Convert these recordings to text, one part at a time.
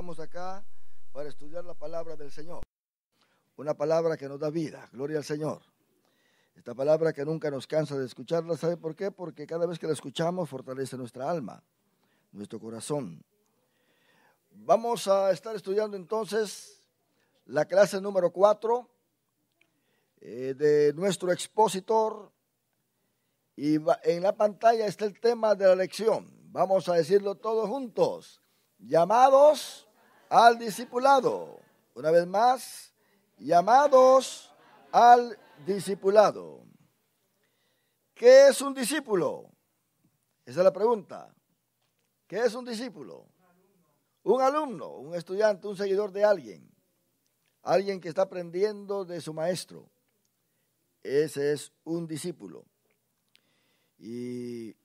estamos acá para estudiar la palabra del Señor. Una palabra que nos da vida, gloria al Señor. Esta palabra que nunca nos cansa de escucharla, ¿sabe por qué? Porque cada vez que la escuchamos fortalece nuestra alma, nuestro corazón. Vamos a estar estudiando entonces la clase número 4 de nuestro expositor. Y en la pantalla está el tema de la lección. Vamos a decirlo todos juntos. Llamados al discipulado. Una vez más, llamados al discipulado. ¿Qué es un discípulo? Esa es la pregunta. ¿Qué es un discípulo? Un alumno, un estudiante, un seguidor de alguien. Alguien que está aprendiendo de su maestro. Ese es un discípulo. Y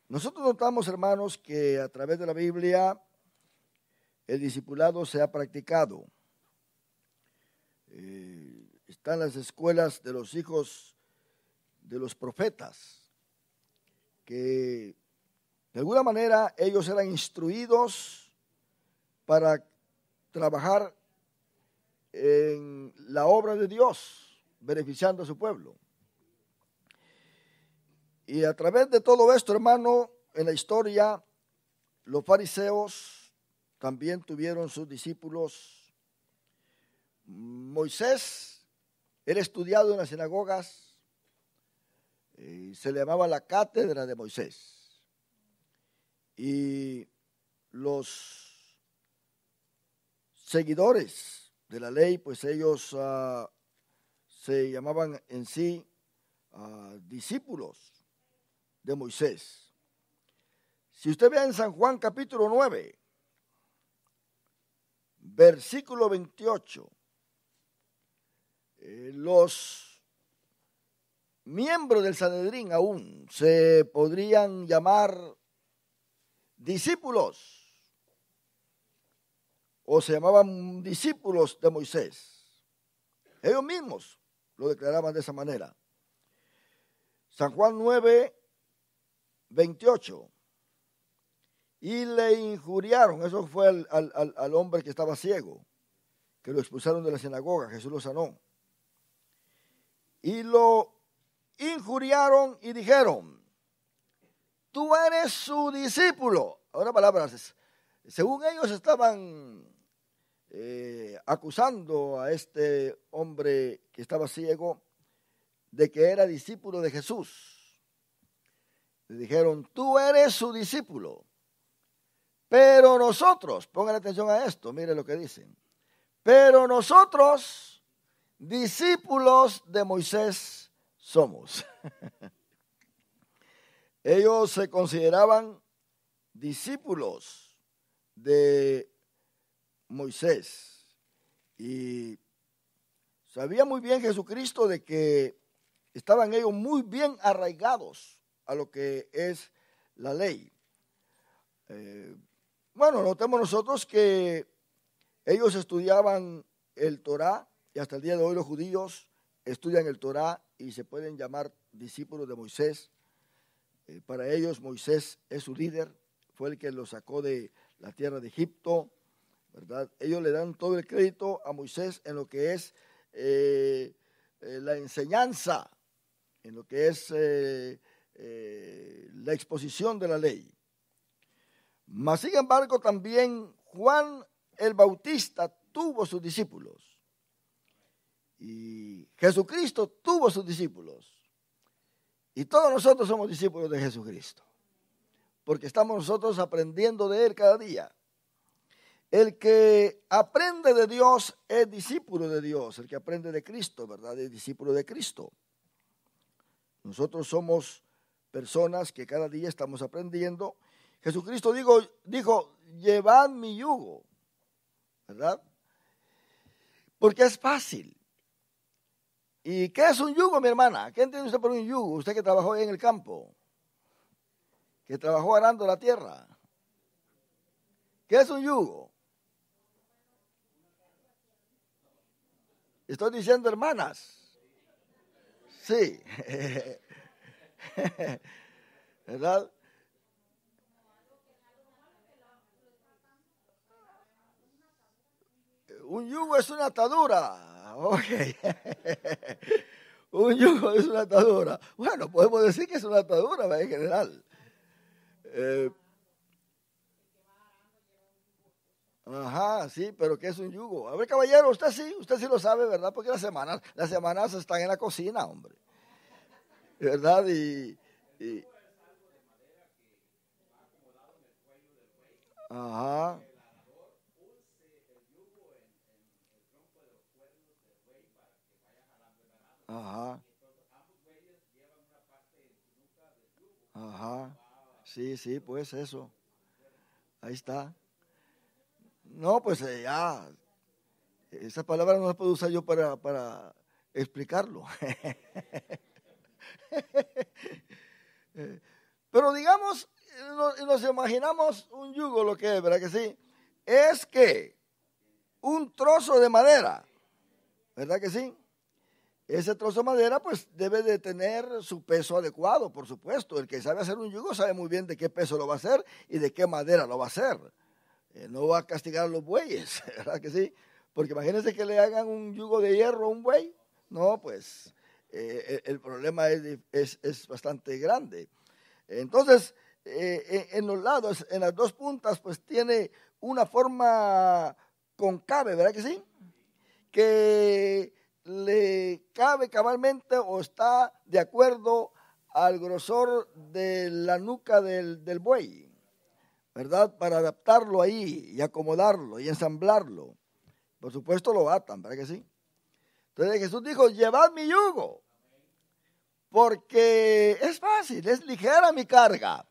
nosotros notamos, hermanos, que a través de la Biblia el discipulado se ha practicado. Están las escuelas de los hijos de los profetas, que de alguna manera ellos eran instruidos para trabajar en la obra de Dios, beneficiando a su pueblo. Y a través de todo esto, hermano, en la historia, los fariseos también tuvieron sus discípulos. Moisés era estudiado en las sinagogas y se le llamaba la cátedra de Moisés. Y los seguidores de la ley, pues ellos se llamaban en sí discípulos de Moisés. Si usted ve en San Juan capítulo 9, versículo 28, los miembros del Sanedrín aún se podrían llamar discípulos o se llamaban discípulos de Moisés. Ellos mismos lo declaraban de esa manera. San Juan 9, 28. Y le injuriaron, eso fue al hombre que estaba ciego, que lo expulsaron de la sinagoga, Jesús lo sanó. Y lo injuriaron y dijeron, tú eres su discípulo. Ahora palabras, según ellos estaban acusando a este hombre que estaba ciego de que era discípulo de Jesús. Le dijeron, tú eres su discípulo, pero nosotros, pongan atención a esto, miren lo que dicen, pero nosotros, discípulos de Moisés somos. Ellos se consideraban discípulos de Moisés y sabía muy bien Jesucristo de que estaban ellos muy bien arraigados a lo que es la ley. Bueno, notemos nosotros que ellos estudiaban el Torá y hasta el día de hoy los judíos estudian el Torá y se pueden llamar discípulos de Moisés. Para ellos Moisés es su líder, fue el que los sacó de la tierra de Egipto, ¿verdad? Ellos le dan todo el crédito a Moisés en lo que es la enseñanza, en lo que es la exposición de la ley. Mas, sin embargo, también Juan el Bautista tuvo sus discípulos. Y Jesucristo tuvo sus discípulos. Y todos nosotros somos discípulos de Jesucristo. Porque estamos nosotros aprendiendo de Él cada día. El que aprende de Dios es discípulo de Dios. El que aprende de Cristo, ¿verdad? Es discípulo de Cristo. Nosotros somos personas que cada día estamos aprendiendo. Jesucristo dijo, llevad mi yugo, ¿verdad? Porque es fácil. ¿Y qué es un yugo, mi hermana? ¿Qué entiende usted por un yugo? Usted que trabajó en el campo, que trabajó arando la tierra. ¿Qué es un yugo? Estoy diciendo hermanas. Sí. ¿Verdad? Un yugo es una atadura. Ok. Un yugo es una atadura. Bueno, podemos decir que es una atadura en general. Ajá, sí, pero ¿qué es un yugo? A ver, caballero, usted sí lo sabe, ¿verdad? Porque las semanas están en la cocina, hombre. ¿Verdad? Ajá, ajá, ajá. Sí, sí, pues eso. Ahí está. No, pues ya, esa palabra no la puedo usar yo para explicarlo. Pero digamos, nos imaginamos un yugo, lo que es, ¿verdad que sí? Es que un trozo de madera, ¿verdad que sí? Ese trozo de madera pues debe de tener su peso adecuado, por supuesto. El que sabe hacer un yugo sabe muy bien de qué peso lo va a hacer y de qué madera lo va a hacer. No va a castigar a los bueyes, ¿verdad que sí? Porque imagínense que le hagan un yugo de hierro a un buey. No, pues el problema es bastante grande. Entonces, en los lados, en las dos puntas, pues tiene una forma concave, ¿verdad que sí? Que le cabe cabalmente o está de acuerdo al grosor de la nuca del buey, ¿verdad? Para adaptarlo ahí y acomodarlo y ensamblarlo. Por supuesto lo atan, ¿verdad que sí? Entonces Jesús dijo, llevad mi yugo, porque es fácil, es ligera mi carga.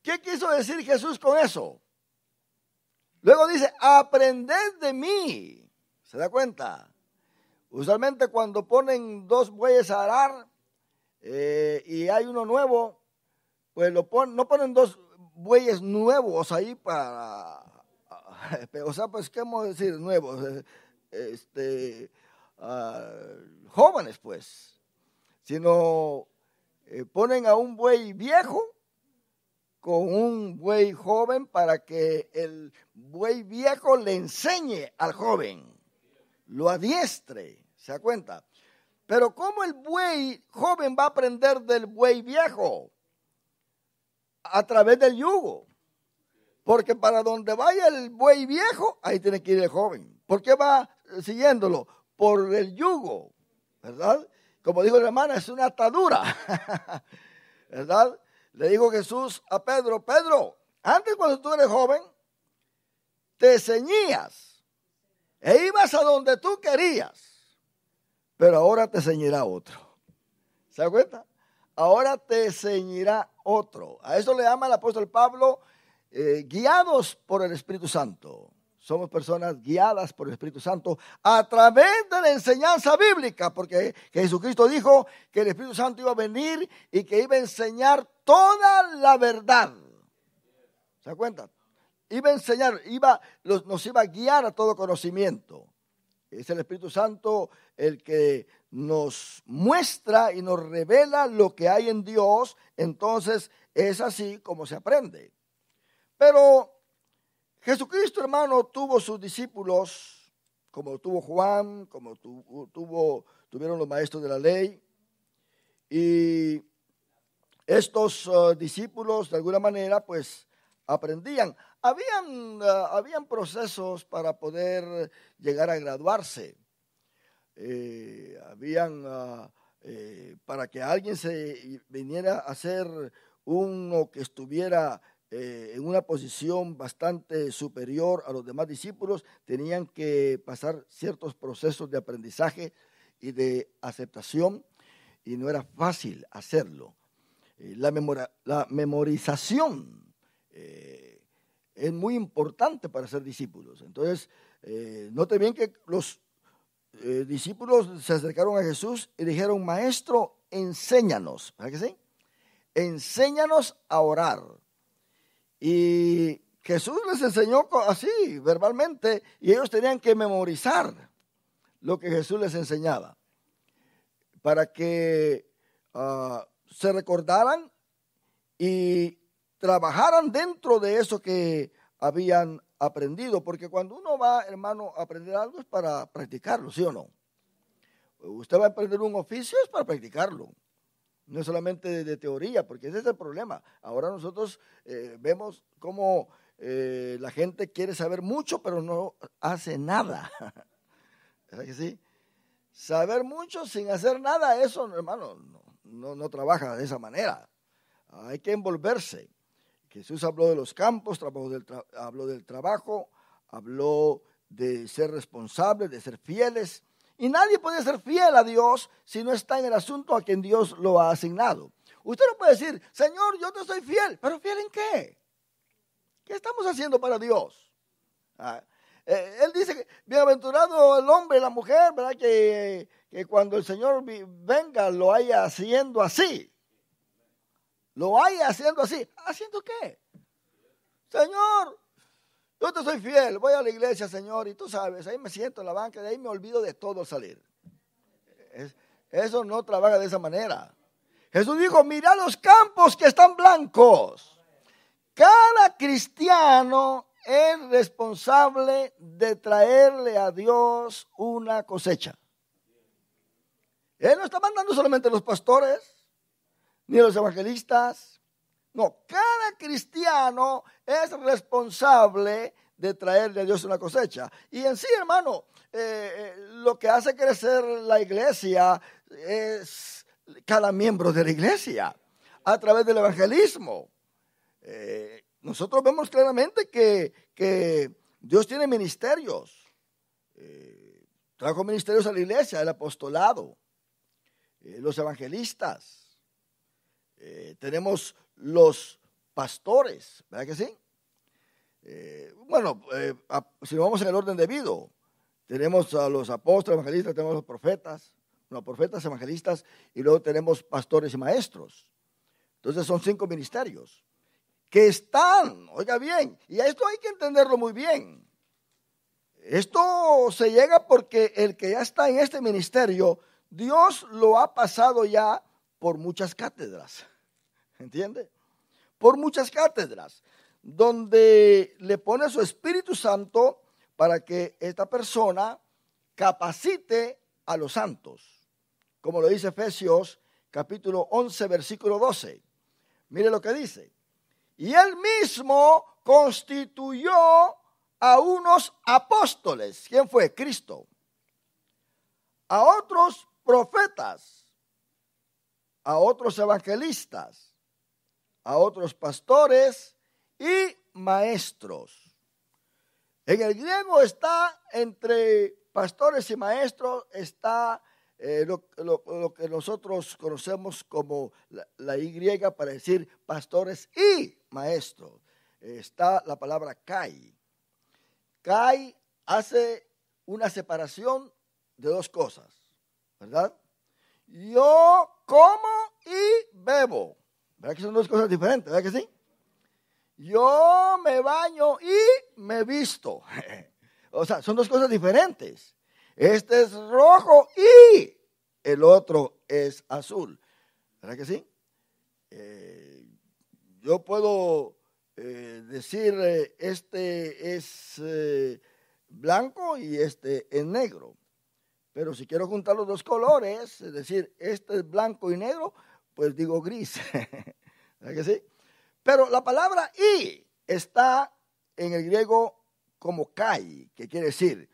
¿Qué quiso decir Jesús con eso? Luego dice, aprended de mí. ¿Se da cuenta? Usualmente cuando ponen dos bueyes a arar y hay uno nuevo, pues no ponen dos bueyes nuevos ahí para, o sea, pues, ¿qué vamos a decir? Nuevos, jóvenes, pues, sino ponen a un buey viejo con un buey joven para que el buey viejo le enseñe al joven, lo adiestre, ¿se da cuenta? Pero ¿cómo el buey joven va a aprender del buey viejo? A través del yugo. Porque para donde vaya el buey viejo, ahí tiene que ir el joven. ¿Por qué va siguiéndolo? Por el yugo, ¿verdad? Como dijo la hermana, es una atadura, ¿verdad? Le dijo Jesús a Pedro, Pedro, antes cuando tú eres joven, te ceñías e ibas a donde tú querías, pero ahora te ceñirá otro. ¿Se da cuenta? Ahora te ceñirá otro. A eso le llama el apóstol Pablo guiados por el Espíritu Santo. Somos personas guiadas por el Espíritu Santo a través de la enseñanza bíblica, porque Jesucristo dijo que el Espíritu Santo iba a venir y que iba a enseñar toda la verdad. ¿Se da cuenta? Iba a enseñar, nos iba a guiar a todo conocimiento. Es el Espíritu Santo el que nos muestra y nos revela lo que hay en Dios. Entonces es así como se aprende. Pero Jesucristo, hermano, tuvo sus discípulos, como tuvo Juan, como tuvieron los maestros de la ley. Y estos discípulos, de alguna manera, pues aprendían. Habían procesos para poder llegar a graduarse. Para que alguien se viniera a ser uno que estuviera en una posición bastante superior a los demás discípulos, tenían que pasar ciertos procesos de aprendizaje y de aceptación, y no era fácil hacerlo. La memorización es muy importante para ser discípulos. Entonces, note bien que los discípulos se acercaron a Jesús y dijeron, Maestro, enséñanos. ¿Verdad que sí? Enséñanos a orar. Y Jesús les enseñó así, verbalmente, y ellos tenían que memorizar lo que Jesús les enseñaba para que se recordaran y trabajaran dentro de eso que habían aprendido, porque cuando uno va, hermano, a aprender algo es para practicarlo, ¿sí o no? Usted va a aprender un oficio es para practicarlo, no es solamente de teoría, porque ese es el problema. Ahora nosotros vemos cómo la gente quiere saber mucho, pero no hace nada. ¿Verdad que sí? Saber mucho sin hacer nada, eso, hermano, no trabaja de esa manera. Hay que envolverse. Jesús habló de los campos, habló del trabajo, habló de ser responsables, de ser fieles. Y nadie puede ser fiel a Dios si no está en el asunto a quien Dios lo ha asignado. Usted no puede decir, Señor, yo te soy fiel, pero ¿fiel en qué? ¿Qué estamos haciendo para Dios? Él dice que bienaventurado el hombre y la mujer, ¿verdad? Que cuando el Señor venga lo haya haciendo así. Lo haya haciendo así. ¿Haciendo qué? Señor, yo te soy fiel, voy a la iglesia, Señor, y tú sabes, ahí me siento en la banca, de ahí me olvido de todo al salir. Eso no trabaja de esa manera. Jesús dijo, mira los campos que están blancos. Cada cristiano es responsable de traerle a Dios una cosecha. Él no está mandando solamente a los pastores, ni a los evangelistas. No, cada cristiano es responsable de traerle a Dios una cosecha. Y en sí, hermano, lo que hace crecer la iglesia es cada miembro de la iglesia a través del evangelismo. Nosotros vemos claramente que Dios tiene ministerios. Trajo ministerios a la iglesia, el apostolado, los evangelistas. Tenemos los pastores, ¿verdad que sí? Si nos vamos en el orden debido, tenemos a los apóstoles, evangelistas, tenemos los profetas, evangelistas, y luego tenemos pastores y maestros. Entonces son 5 ministerios que están, oiga bien, y a esto hay que entenderlo muy bien. Esto se llega porque el que ya está en este ministerio, Dios lo ha pasado ya por muchas cátedras, ¿entiende? Por muchas cátedras, donde le pone su Espíritu Santo para que esta persona capacite a los santos, como lo dice Efesios capítulo 11, versículo 12. Mire lo que dice. Y él mismo constituyó a unos apóstoles. ¿Quién fue? Cristo. A otros profetas, a otros evangelistas, a otros pastores y maestros. En el griego está entre pastores y maestros, está lo que nosotros conocemos como la Y para decir pastores y maestros. Está la palabra kai. Kai hace una separación de 2 cosas, ¿verdad? Yo como y bebo. ¿Verdad que son 2 cosas diferentes? ¿Verdad que sí? Yo me baño y me visto. O sea, son 2 cosas diferentes. Este es rojo y el otro es azul. ¿Verdad que sí? Yo puedo decir, este es blanco y este es negro. Pero si quiero juntar los 2 colores, es decir, este es blanco y negro, pues digo gris. ¿Verdad que sí? Pero la palabra y está en el griego como kai, que quiere decir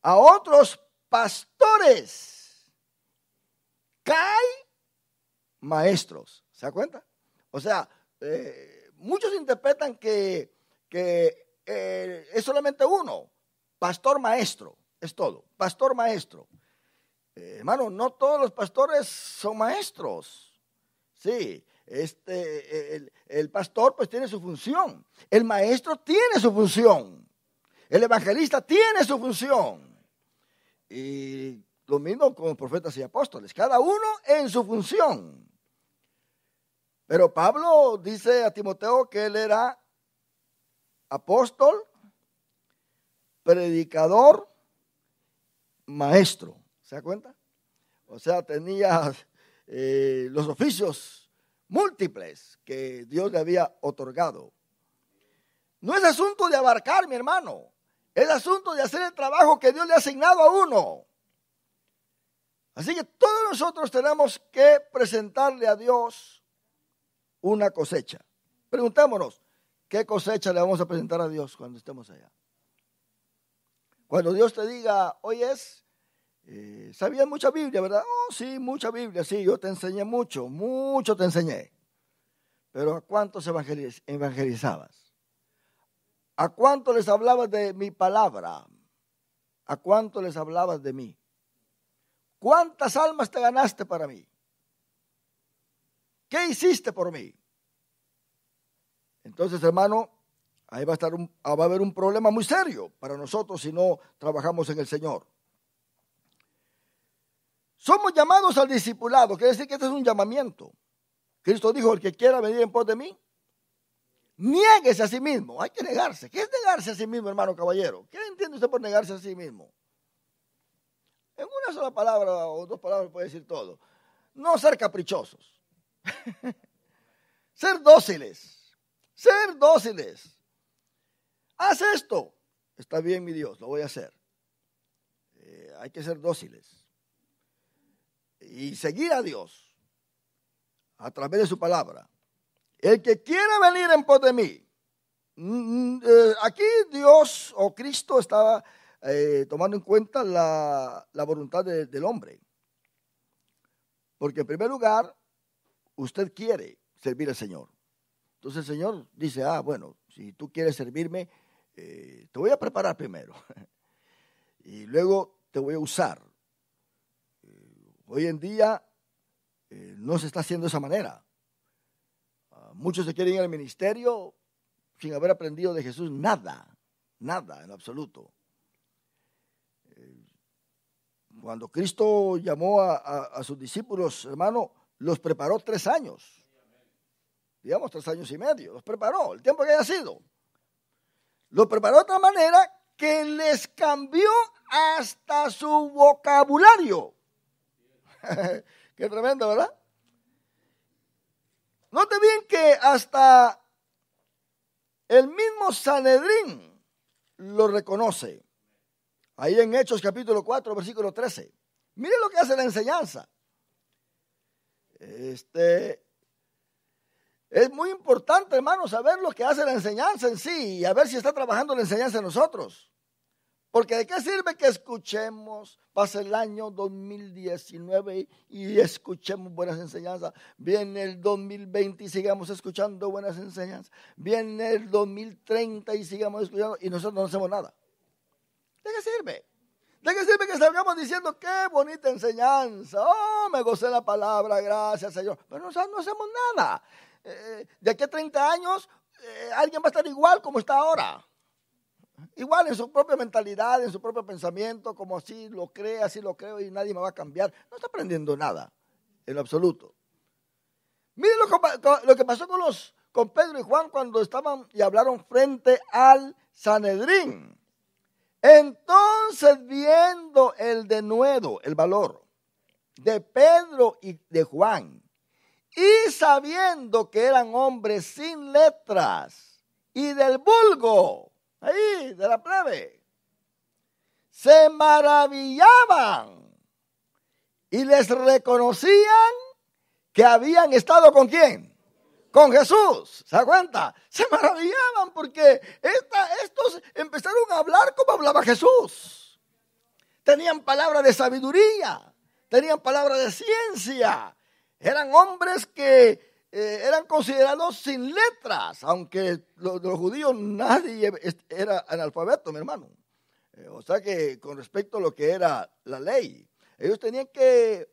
a otros pastores, kai, maestros. ¿Se da cuenta? O sea, muchos interpretan que es solamente uno, pastor maestro, es todo, pastor maestro. Hermano, no todos los pastores son maestros. Sí, el pastor pues tiene su función, el maestro tiene su función, el evangelista tiene su función. Y lo mismo con profetas y apóstoles, cada uno en su función. Pero Pablo dice a Timoteo que él era apóstol, predicador, maestro. ¿Se da cuenta? O sea, tenía los oficios múltiples que Dios le había otorgado. No es asunto de abarcar, mi hermano. Es asunto de hacer el trabajo que Dios le ha asignado a uno. Así que todos nosotros tenemos que presentarle a Dios una cosecha. Preguntémonos, ¿qué cosecha le vamos a presentar a Dios cuando estemos allá? Cuando Dios te diga, oyes, ¿sabías mucha Biblia, verdad? Oh, sí, mucha Biblia, sí, yo te enseñé mucho te enseñé. Pero ¿a cuántos evangelizabas? ¿A cuántos les hablabas de mi palabra? ¿A cuántos les hablabas de mí? ¿Cuántas almas te ganaste para mí? ¿Qué hiciste por mí? Entonces, hermano, ahí va a haber un problema muy serio para nosotros si no trabajamos en el Señor. Somos llamados al discipulado, quiere decir que este es un llamamiento. Cristo dijo, el que quiera venir en pos de mí, niéguese a sí mismo. Hay que negarse. ¿Qué es negarse a sí mismo, hermano caballero? ¿Qué entiende usted por negarse a sí mismo? En una sola palabra o dos palabras puede decir todo. No ser caprichosos. Ser dóciles. Ser dóciles. Haz esto. Está bien, mi Dios, lo voy a hacer. Hay que ser dóciles. Y seguir a Dios a través de su palabra. El que quiera venir en pos de mí. Aquí Dios o Cristo estaba tomando en cuenta la voluntad del hombre. Porque en primer lugar, usted quiere servir al Señor. Entonces el Señor dice, bueno, si tú quieres servirme, te voy a preparar primero. Y luego te voy a usar. Hoy en día no se está haciendo de esa manera. Muchos se quieren ir al ministerio sin haber aprendido de Jesús nada en absoluto. Cuando Cristo llamó a sus discípulos, hermano, los preparó 3 años. Digamos 3 años y medio. Los preparó, el tiempo que haya sido. Los preparó de tal manera que les cambió hasta su vocabulario. Qué tremendo, ¿verdad? Note bien que hasta el mismo Sanedrín lo reconoce. Ahí en Hechos capítulo 4, versículo 13. Miren lo que hace la enseñanza. Es muy importante, hermano, saber lo que hace la enseñanza en sí y a ver si está trabajando la enseñanza en nosotros. Porque ¿de qué sirve que escuchemos, pase el año 2019 y escuchemos buenas enseñanzas? Viene el 2020 y sigamos escuchando buenas enseñanzas. Viene el 2030 y sigamos escuchando y nosotros no hacemos nada. ¿De qué sirve? ¿De qué sirve que salgamos diciendo qué bonita enseñanza? Oh, me gocé la palabra, gracias Señor. Pero no hacemos nada. De aquí a 30 años alguien va a estar igual como está ahora. Igual en su propia mentalidad, en su propio pensamiento, como así lo creo y nadie me va a cambiar. No está aprendiendo nada, en lo absoluto. Miren lo que pasó con Pedro y Juan cuando estaban y hablaron frente al Sanedrín. Entonces, viendo el denuedo, el valor de Pedro y de Juan, y sabiendo que eran hombres sin letras y del vulgo, ahí, de la plebe, se maravillaban y les reconocían que habían estado ¿con quién? Con Jesús. ¿Se da cuenta? Se maravillaban porque estos empezaron a hablar como hablaba Jesús. Tenían palabras de sabiduría, tenían palabras de ciencia. Eran hombres que eran considerados sin letras, aunque los judíos nadie era analfabeto, mi hermano. O sea que con respecto a lo que era la ley, ellos tenían que,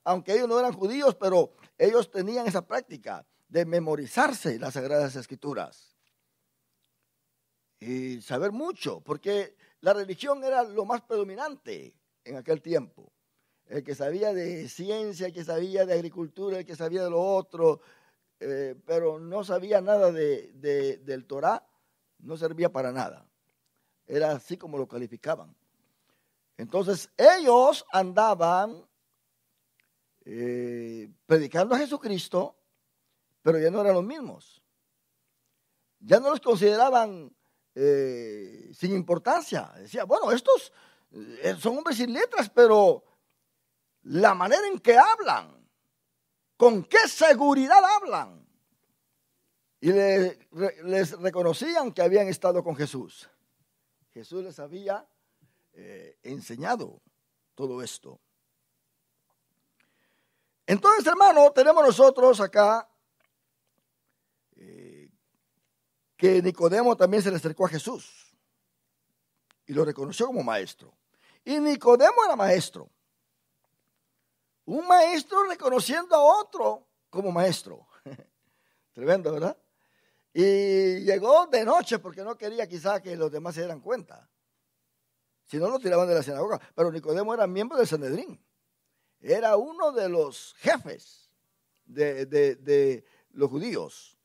aunque ellos no eran judíos, pero ellos tenían esa práctica de memorizarse las Sagradas Escrituras y saber mucho, porque la religión era lo más predominante en aquel tiempo. El que sabía de ciencia, el que sabía de agricultura, el que sabía de lo otro, pero no sabía nada del Torá, no servía para nada. Era así como lo calificaban. Entonces ellos andaban predicando a Jesucristo, pero ya no eran los mismos. ya no los consideraban sin importancia. Decía, bueno, estos son hombres sin letras, pero la manera en que hablan, con qué seguridad hablan. Y les reconocían que habían estado con Jesús. Jesús les había enseñado todo esto. Entonces, hermano, tenemos nosotros acá que Nicodemo también se le acercó a Jesús y lo reconoció como maestro. Y Nicodemo era maestro. Un maestro reconociendo a otro como maestro. Tremendo, ¿verdad? Y llegó de noche porque no quería quizá que los demás se dieran cuenta. Si no, lo tiraban de la sinagoga. Pero Nicodemo era miembro del Sanedrín. Era uno de los jefes de los judíos.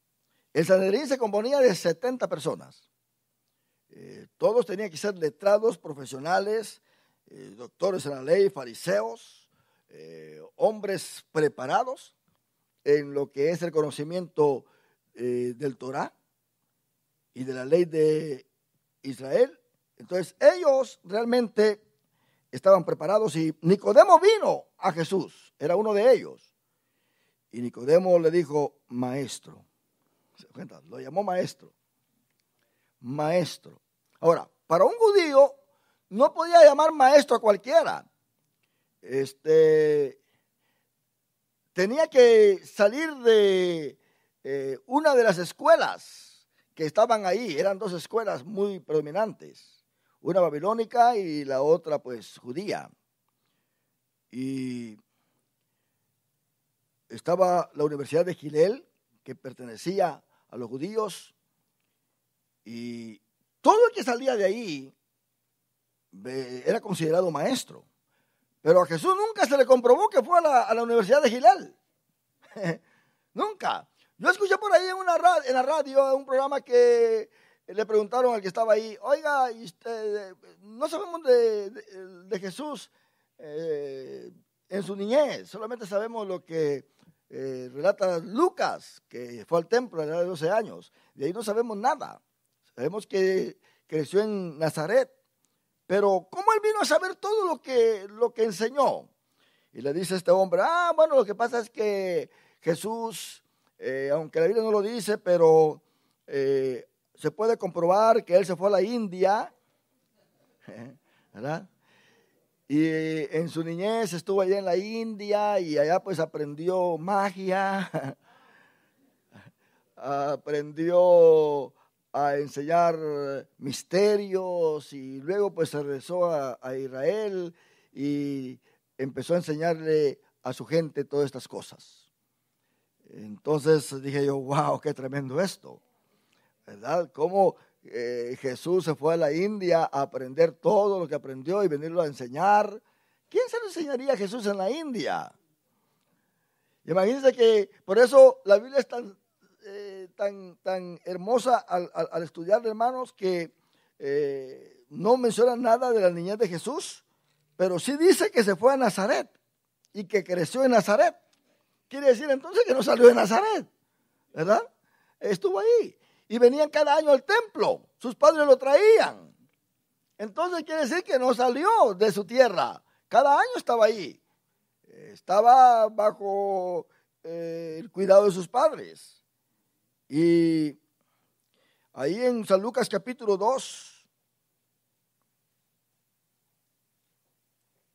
El Sanedrín se componía de 70 personas. Todos tenían que ser letrados, profesionales, doctores en la ley, fariseos, hombres preparados en lo que es el conocimiento del Torá y de la ley de Israel. Entonces ellos realmente estaban preparados y Nicodemo vino a Jesús, era uno de ellos. Y Nicodemo le dijo, maestro. ¿Se da cuenta? Lo llamó maestro. Maestro. Ahora, para un judío no podía llamar maestro a cualquiera. Tenía que salir de una de las escuelas que estaban ahí. Eran dos escuelas muy predominantes. Una babilónica y la otra pues judía. Y estaba la Universidad de Gilel, que pertenecía a los judíos, y todo el que salía de ahí era considerado maestro. Pero a Jesús nunca se le comprobó que fue a la Universidad de Gilel. Nunca. Yo escuché por ahí en la radio un programa que le preguntaron al que estaba ahí, oiga, no sabemos de Jesús en su niñez, solamente sabemos lo que relata Lucas, que fue al templo a la edad de 12 años. De ahí no sabemos nada. Sabemos que creció en Nazaret. Pero ¿cómo él vino a saber todo lo que enseñó? Y le dice este hombre, bueno, lo que pasa es que Jesús, aunque la Biblia no lo dice, pero se puede comprobar que él se fue a la India, ¿verdad? Y en su niñez estuvo allá en la India y allá pues aprendió magia, aprendió a enseñar misterios y luego pues se regresó a Israel y empezó a enseñarle a su gente todas estas cosas. Entonces dije yo, wow, qué tremendo esto, ¿verdad? Cómo Jesús se fue a la India a aprender todo lo que aprendió y venirlo a enseñar. ¿Quién se lo enseñaría a Jesús en la India? Imagínense que por eso la Biblia es tan hermosa al estudiar, hermanos, que no menciona nada de la niñez de Jesús, pero sí dice que se fue a Nazaret y que creció en Nazaret. Quiere decir entonces que no salió de Nazaret, ¿verdad? Estuvo ahí y venían cada año al templo, sus padres lo traían. Entonces quiere decir que no salió de su tierra, cada año estaba ahí, estaba bajo el cuidado de sus padres. Y ahí en San Lucas capítulo 2,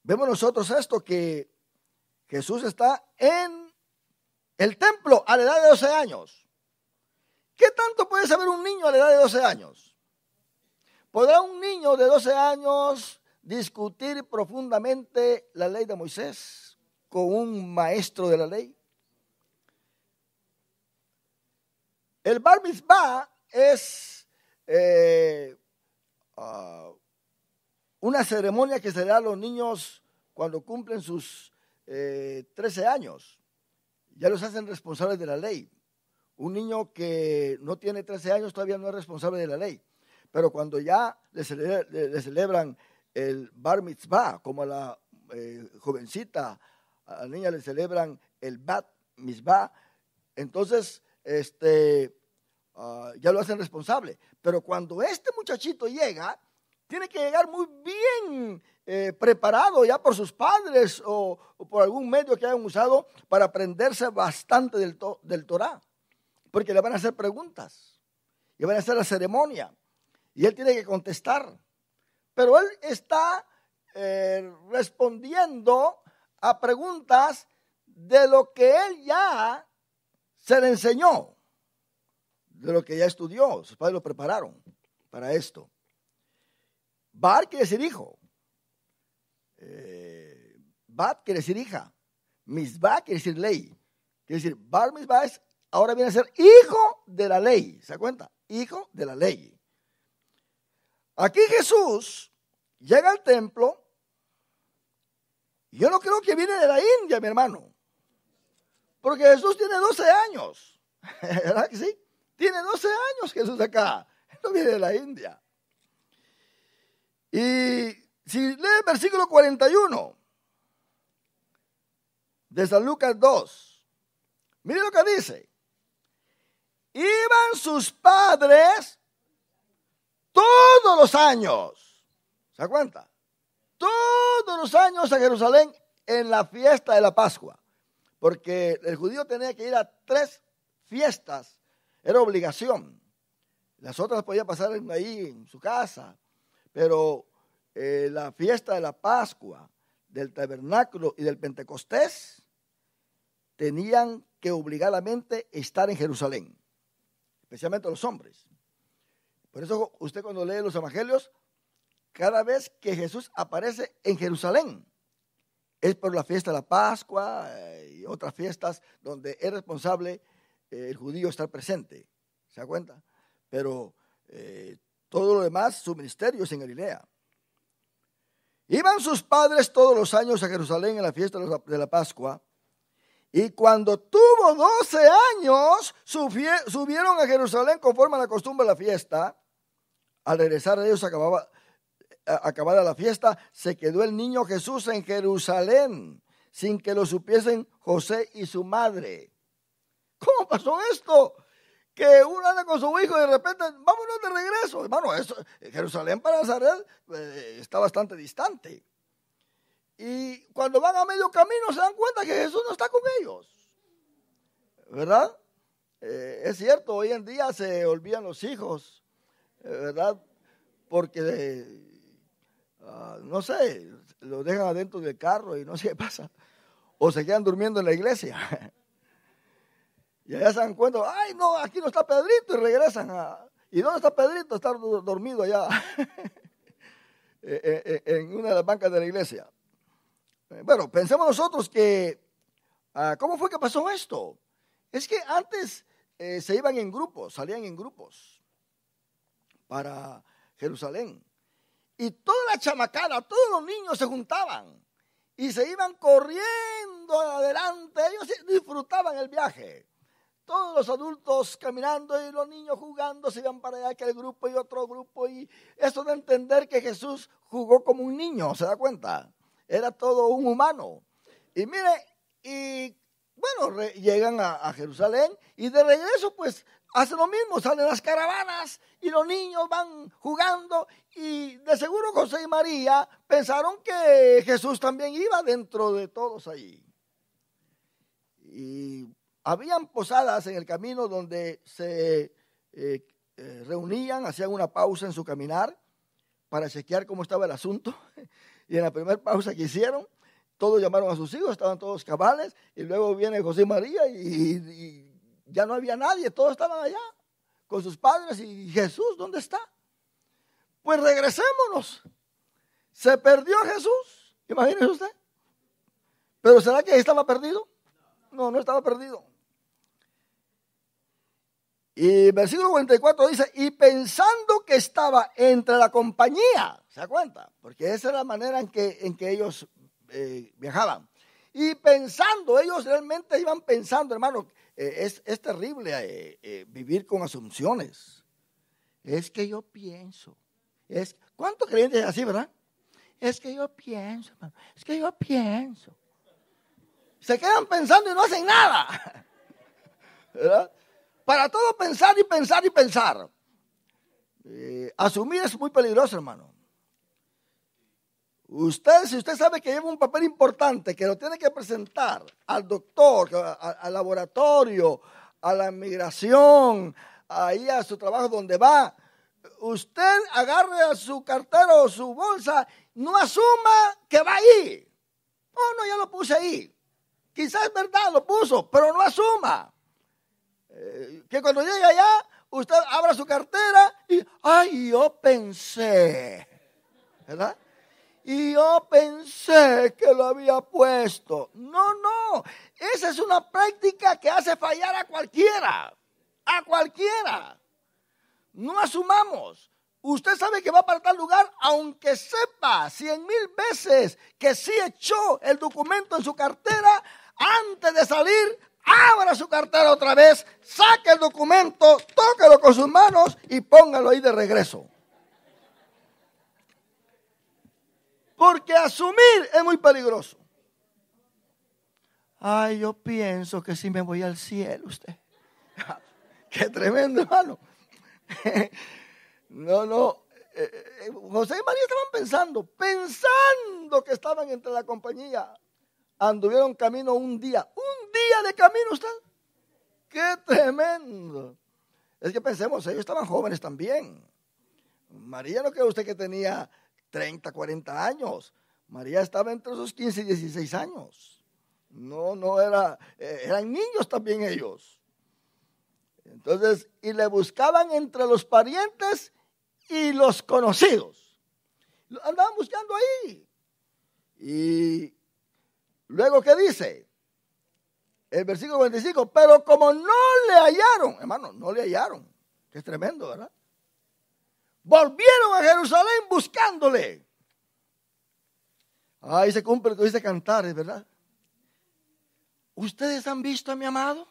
vemos nosotros esto, que Jesús está en el templo a la edad de 12 años. ¿Qué tanto puede saber un niño a la edad de 12 años? ¿Podrá un niño de 12 años discutir profundamente la ley de Moisés con un maestro de la ley? El Bar Mitzvah es una ceremonia que se da a los niños cuando cumplen sus 13 años. Ya los hacen responsables de la ley. Un niño que no tiene 13 años todavía no es responsable de la ley. Pero cuando ya le celebran el Bar Mitzvah, como a la jovencita, a la niña le celebran el Bat Mitzvah, entonces ya lo hacen responsable. Pero cuando este muchachito llega, tiene que llegar muy bien preparado ya por sus padres o por algún medio que hayan usado para aprenderse bastante del Torah. Porque le van a hacer preguntas y van a hacer la ceremonia y él tiene que contestar. Pero él está respondiendo a preguntas de lo que él ya se le enseñó, de lo que ya estudió. Sus padres lo prepararon para esto. Bar quiere decir hijo. Bat quiere decir hija. Misbah quiere decir ley. Quiere decir, Bar Misbah ahora viene a ser hijo de la ley. ¿Se da cuenta? Hijo de la ley. Aquí Jesús llega al templo. Yo no creo que viene de la India, mi hermano. Porque Jesús tiene 12 años. ¿Verdad que sí? Tiene 12 años Jesús acá. No viene de la India. Y si lee el versículo 41 de San Lucas 2, mire lo que dice. Iban sus padres todos los años. ¿Se da cuenta? Todos los años a Jerusalén en la fiesta de la Pascua. Porque el judío tenía que ir a 3 fiestas. Era obligación. Las otras podía pasar ahí en su casa. Pero la fiesta de la Pascua, del tabernáculo y del Pentecostés tenían que obligadamente estar en Jerusalén. Especialmente los hombres. Por eso usted cuando lee los evangelios, cada vez que Jesús aparece en Jerusalén, es por la fiesta de la Pascua y otras fiestas donde es responsable el judío estar presente. ¿Se da cuenta? Pero todo lo demás, su ministerio es en Galilea. Iban sus padres todos los años a Jerusalén en la fiesta de la Pascua. Y cuando tuvo 12 años, subieron a Jerusalén conforme a la costumbre de la fiesta. Al regresar ellos acabada la fiesta, se quedó el niño Jesús en Jerusalén, sin que lo supiesen José y su madre. ¿Cómo pasó esto? Que uno anda con su hijo y de repente, vámonos de regreso. Hermano, Jerusalén para Nazaret está bastante distante. Y cuando van a medio camino se dan cuenta que Jesús no está con ellos. ¿Verdad? Es cierto, hoy en día se olvidan los hijos, ¿verdad? Porque, no sé, los dejan adentro del carro y no sé qué pasa. O se quedan durmiendo en la iglesia. Y allá se dan cuenta, ay no, aquí no está Pedrito, y regresan ¿y dónde está Pedrito? Está dormido allá en una de las bancas de la iglesia. Bueno, pensemos nosotros que, ¿cómo fue que pasó esto? Es que antes se iban en grupos, salían en grupos para Jerusalén. Y toda la chamacana, todos los niños se juntaban y se iban corriendo adelante. Ellos disfrutaban el viaje. Todos los adultos caminando y los niños jugando, se iban para allá, aquel grupo y otro grupo. Y eso de entender que Jesús jugó como un niño, ¿se da cuenta? Era todo un humano. Y mire, y bueno, llegan a Jerusalén y de regreso pues hacen lo mismo, salen las caravanas y los niños van jugando. Y de seguro José y María pensaron que Jesús también iba dentro de todos ahí. Y habían posadas en el camino donde se reunían, hacían una pausa en su caminar para chequear cómo estaba el asunto. Y en la primera pausa que hicieron, todos llamaron a sus hijos, estaban todos cabales. Y luego viene José y María y ya no había nadie, todos estaban allá con sus padres. Y Jesús, ¿dónde está? Pues regresémonos. Se perdió Jesús, imagínese usted. ¿Pero será que estaba perdido? No, no estaba perdido. Y versículo 44 dice, y pensando que estaba entre la compañía, ¿se da cuenta? Porque esa era la manera en que ellos viajaban. Y pensando, ellos realmente iban pensando, hermano, es terrible vivir con asunciones. Es que yo pienso. ¿Cuántos creyentes así, verdad? Es que yo pienso, hermano. Es que yo pienso. Se quedan pensando y no hacen nada. ¿Verdad? para todo pensar y pensar y pensar. Asumir es muy peligroso, hermano. Si usted sabe que lleva un papel importante, que lo tiene que presentar al doctor, al laboratorio, a la inmigración, ahí a su trabajo donde va, usted agarre a su cartera o su bolsa, no asuma que va ahí. Oh, no, ya lo puse ahí. Quizás es verdad, lo puso, pero no asuma. Que cuando llegue allá, usted abra su cartera y, ay, yo pensé, ¿verdad? Y yo pensé que lo había puesto. No, no, esa es una práctica que hace fallar a cualquiera. A cualquiera. No asumamos. Usted sabe que va para tal lugar, aunque sepa 100,000 veces que sí echó el documento en su cartera, antes de salir, abra su cartera otra vez, saque el documento, tóquelo con sus manos y póngalo ahí de regreso. Porque asumir es muy peligroso. Ay, yo pienso que sí me voy al cielo, usted. Qué tremendo, hermano. No. José y María estaban pensando que estaban entre la compañía. Anduvieron camino un día de camino usted. Qué tremendo. Es que pensemos, ellos estaban jóvenes también. María no cree usted que tenía 30, 40 años. María estaba entre esos 15 y 16 años. No eran niños también ellos. Entonces, y le buscaban entre los parientes y los conocidos. Lo andaban buscando ahí. Y luego, ¿qué dice? El versículo 45, pero como no le hallaron, hermano, no le hallaron. Que es tremendo, ¿verdad? Volvieron a Jerusalén buscándole. Ahí se cumple lo que dice Cantares, ¿verdad? ¿Ustedes han visto a mi amado?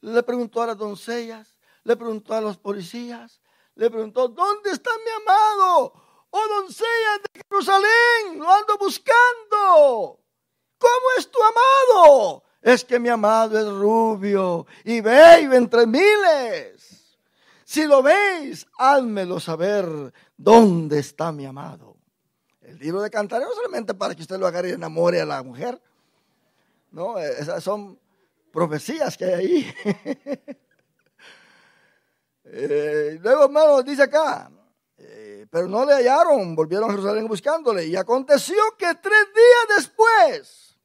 Le preguntó a las doncellas, le preguntó a los policías, le preguntó, ¿dónde está mi amado? Oh, doncellas de Jerusalén, lo ando buscando. ¿Cómo es tu amado? Es que mi amado es rubio y bello entre miles. Si lo veis, házmelo saber dónde está mi amado. El libro de Cantares no solamente para que usted lo agarre y enamore a la mujer. No, esas son profecías que hay ahí. Luego, hermano, dice acá, pero no le hallaron, volvieron a Jerusalén buscándole. Y aconteció que 3 días después,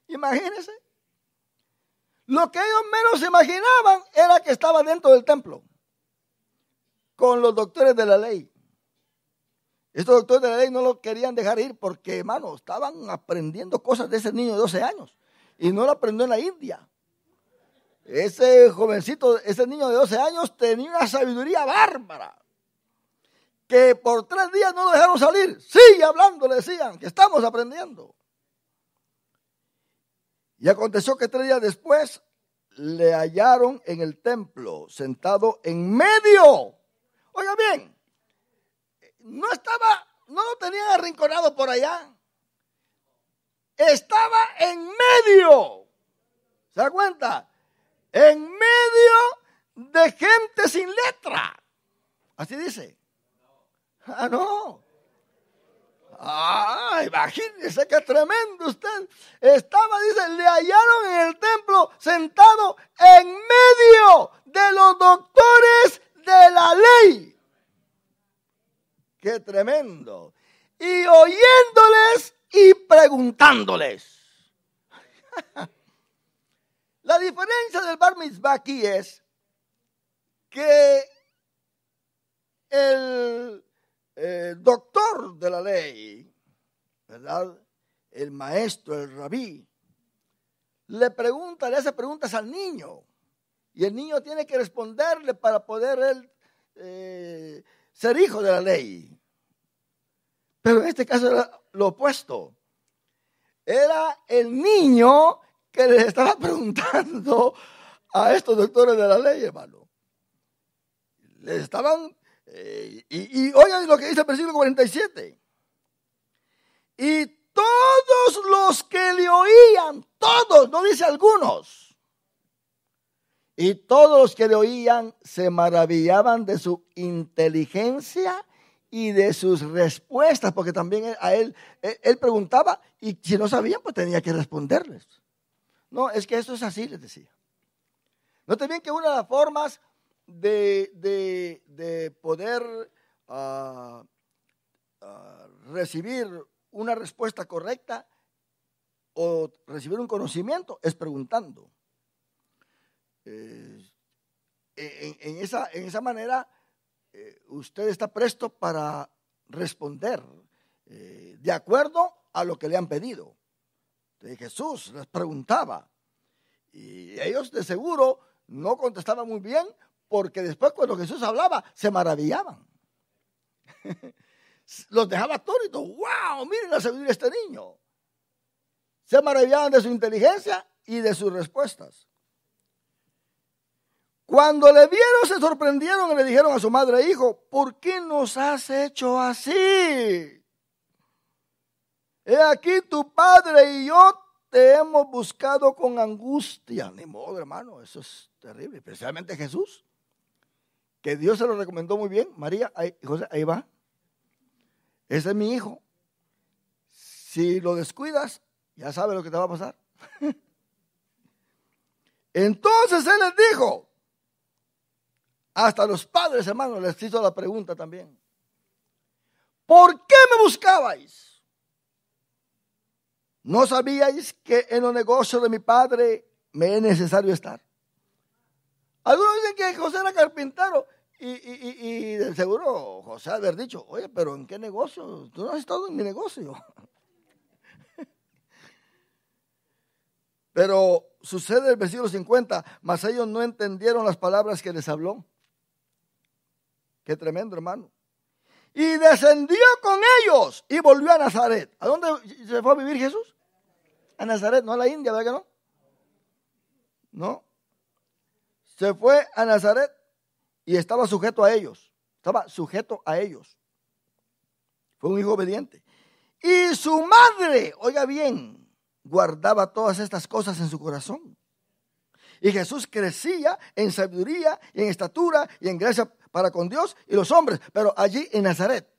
imagínense, lo que ellos menos imaginaban era que estaba dentro del templo con los doctores de la ley. Estos doctores de la ley no lo querían dejar ir porque, hermano, estaban aprendiendo cosas de ese niño de 12 años. Y no lo aprendió en la India. Ese jovencito, ese niño de 12 años tenía una sabiduría bárbara. Que por 3 días no lo dejaron salir. Sigue hablando, le decían, que estamos aprendiendo. Y aconteció que 3 días después le hallaron en el templo, sentado en medio. Oiga bien, no lo tenían arrinconado por allá. Estaba en medio. ¿Se da cuenta? En medio de gente sin letra. Así dice. Ah, no. Ah, imagínese qué tremendo usted. Estaba, dice, le hallaron en el templo sentado en medio de los doctores de la ley. Qué tremendo. Y oyéndoles y preguntándoles. La diferencia del bar mitzvah aquí es que el doctor de la ley, ¿verdad? El maestro, el rabí, le hace preguntas al niño. Y el niño tiene que responderle para poder él ser hijo de la ley. Pero en este caso era lo opuesto. Era el niño que les estaba preguntando a estos doctores de la ley, hermano. Les estaban, y oigan lo que dice el versículo 47. Y todos los que le oían, todos, no dice algunos. Y todos los que le oían se maravillaban de su inteligencia y de sus respuestas, porque también él preguntaba y si no sabían, pues tenía que responderles. No, es que esto es así, les decía. Noten bien que una de las formas de poder recibir una respuesta correcta o recibir un conocimiento es preguntando. En esa manera usted está presto para responder de acuerdo a lo que le han pedido. Jesús les preguntaba y ellos de seguro no contestaban muy bien, porque después cuando Jesús hablaba se maravillaban. Los dejaba atónitos. ¡Wow! Miren la sabiduría de este niño. Se maravillaban de su inteligencia y de sus respuestas. Cuando le vieron, se sorprendieron y le dijeron a su madre: hijo, ¿por qué nos has hecho así? He aquí tu padre y yo te hemos buscado con angustia. Ni modo, hermano, eso es terrible. Especialmente Jesús, que Dios se lo recomendó muy bien. María, José, ahí va. Ese es mi hijo. Si lo descuidas, ya sabes lo que te va a pasar. Entonces él les dijo, hasta los padres, hermanos, les hizo la pregunta también: ¿por qué me buscabais? ¿No sabíais que en los negocios de mi padre me es necesario estar? Algunos dicen que José era carpintero y de seguro José haber dicho: oye, pero ¿en qué negocio? Tú no has estado en mi negocio. Pero sucede el versículo 50, mas ellos no entendieron las palabras que les habló. Qué tremendo, hermano. Y descendió con ellos y volvió a Nazaret. ¿A dónde se fue a vivir Jesús? A Nazaret, no a la India, ¿verdad que no? No. Se fue a Nazaret y estaba sujeto a ellos. Estaba sujeto a ellos. Fue un hijo obediente. Y su madre, oiga bien, guardaba todas estas cosas en su corazón. Y Jesús crecía en sabiduría y en estatura y en gracia para con Dios y los hombres, pero allí en Nazaret.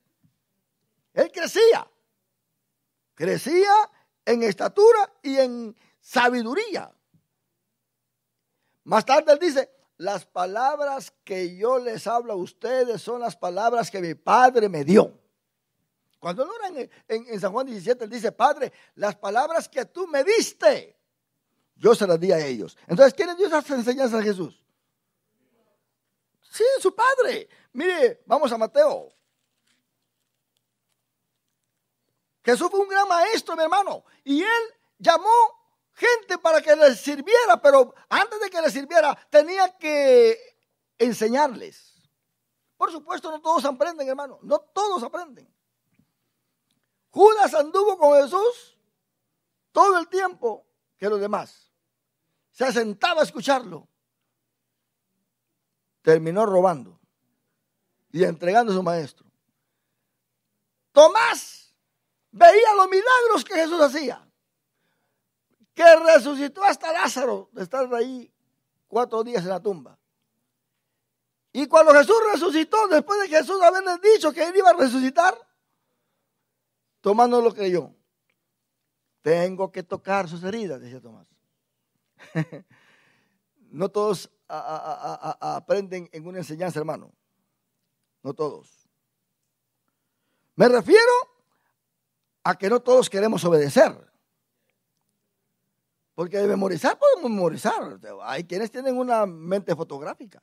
Él crecía en estatura y en sabiduría. Más tarde él dice: las palabras que yo les hablo a ustedes son las palabras que mi Padre me dio. Cuando él ora en San Juan 17, él dice: Padre, las palabras que tú me diste, yo se las di a ellos. Entonces, ¿quién le dio esas enseñanzas a Jesús? Sí, su Padre. Mire, vamos a Mateo. Jesús fue un gran maestro, mi hermano, y él llamó gente para que les sirviera, pero antes de que les sirviera tenía que enseñarles. Por supuesto, no todos aprenden, hermano, no todos aprenden. Judas anduvo con Jesús todo el tiempo que los demás. Se sentaba a escucharlo. Terminó robando y entregando a su maestro. Tomás veía los milagros que Jesús hacía, que resucitó hasta Lázaro de estar ahí 4 días en la tumba. Y cuando Jesús resucitó, después de Jesús haberles dicho que él iba a resucitar, Tomás no lo creyó. Tengo que tocar sus heridas, decía Tomás. No todos aprenden en una enseñanza, hermano. No todos. Me refiero a que no todos queremos obedecer. Porque de memorizar podemos memorizar. Hay quienes tienen una mente fotográfica.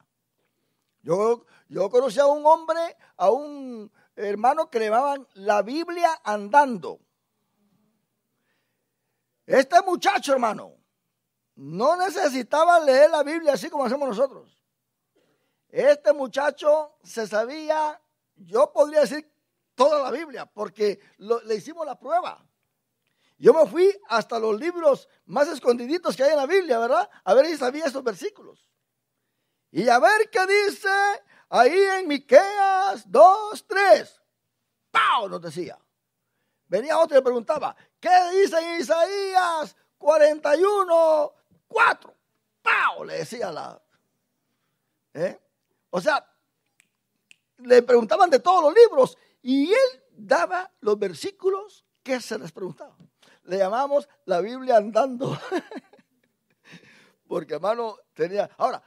Yo conocí a un hombre, a un hermano que le llamaban la Biblia andando. Este muchacho, hermano, no necesitaba leer la Biblia así como hacemos nosotros. Este muchacho se sabía, yo podría decir, toda la Biblia, porque le hicimos la prueba. Yo me fui hasta los libros más escondiditos que hay en la Biblia, ¿verdad? A ver si sabía esos versículos. Y a ver qué dice ahí en Miqueas 2:3. ¡Pau! Nos decía. Venía otro y le preguntaba: ¿qué dice en Isaías 41:4? ¡Pau! Le decía ¿Eh? O sea, le preguntaban de todos los libros y él daba los versículos que se les preguntaba. Le llamamos la Biblia andando. Porque, hermano, tenía... Ahora,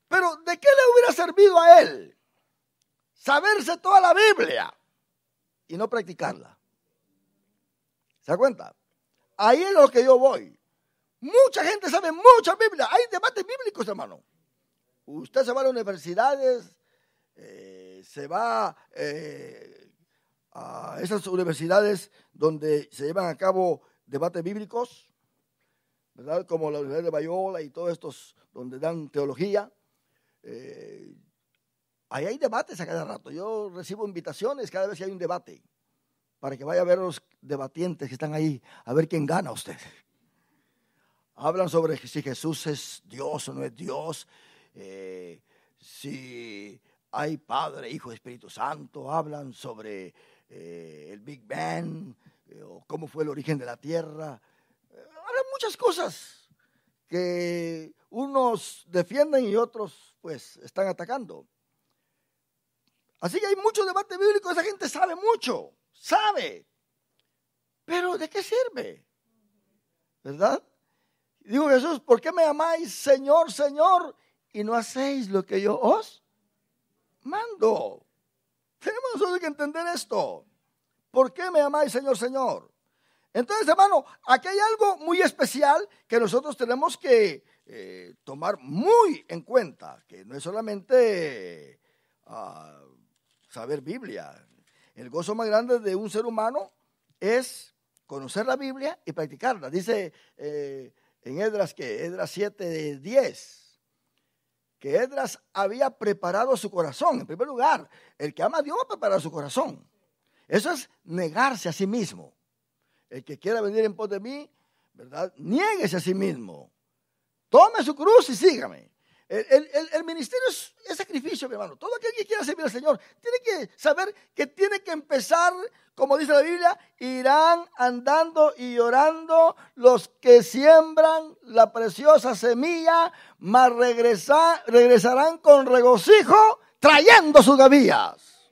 pero ¿de qué le hubiera servido a él saberse toda la Biblia y no practicarla? ¿Se da cuenta? Ahí es lo que yo voy. Mucha gente sabe mucha Biblia. Hay debates bíblicos, hermano. Usted se va a las universidades, se va a esas universidades donde se llevan a cabo debates bíblicos, ¿verdad? Como la Universidad de Bayola y todos estos donde dan teología. Ahí hay debates a cada rato. Yo recibo invitaciones cada vez que hay un debate para que vaya a ver a los debatientes que están ahí, a ver quién gana usted. Hablan sobre si Jesús es Dios o no es Dios, si hay Padre, Hijo y Espíritu Santo. Hablan sobre el Big Bang, o cómo fue el origen de la Tierra. Hablan muchas cosas que unos defienden y otros pues están atacando. Así que hay mucho debate bíblico, esa gente sabe mucho, sabe, pero ¿de qué sirve? ¿Verdad? Dijo Jesús, ¿por qué me llamáis Señor, Señor, y no hacéis lo que yo os mando? Tenemos nosotros que entender esto. ¿Por qué me llamáis Señor, Señor? Entonces, hermano, aquí hay algo muy especial que nosotros tenemos que tomar muy en cuenta, que no es solamente saber Biblia. El gozo más grande de un ser humano es conocer la Biblia y practicarla. Dice en Esdras 7:10, que Esdras había preparado su corazón. En primer lugar, el que ama a Dios va a preparar su corazón. Eso es negarse a sí mismo. El que quiera venir en pos de mí, ¿verdad? Niéguese a sí mismo. Tome su cruz y sígame. El ministerio es sacrificio, mi hermano. Todo aquel que quiera servir al Señor tiene que saber que tiene que empezar, como dice la Biblia, irán andando y llorando los que siembran la preciosa semilla, mas regresarán con regocijo trayendo sus gavillas.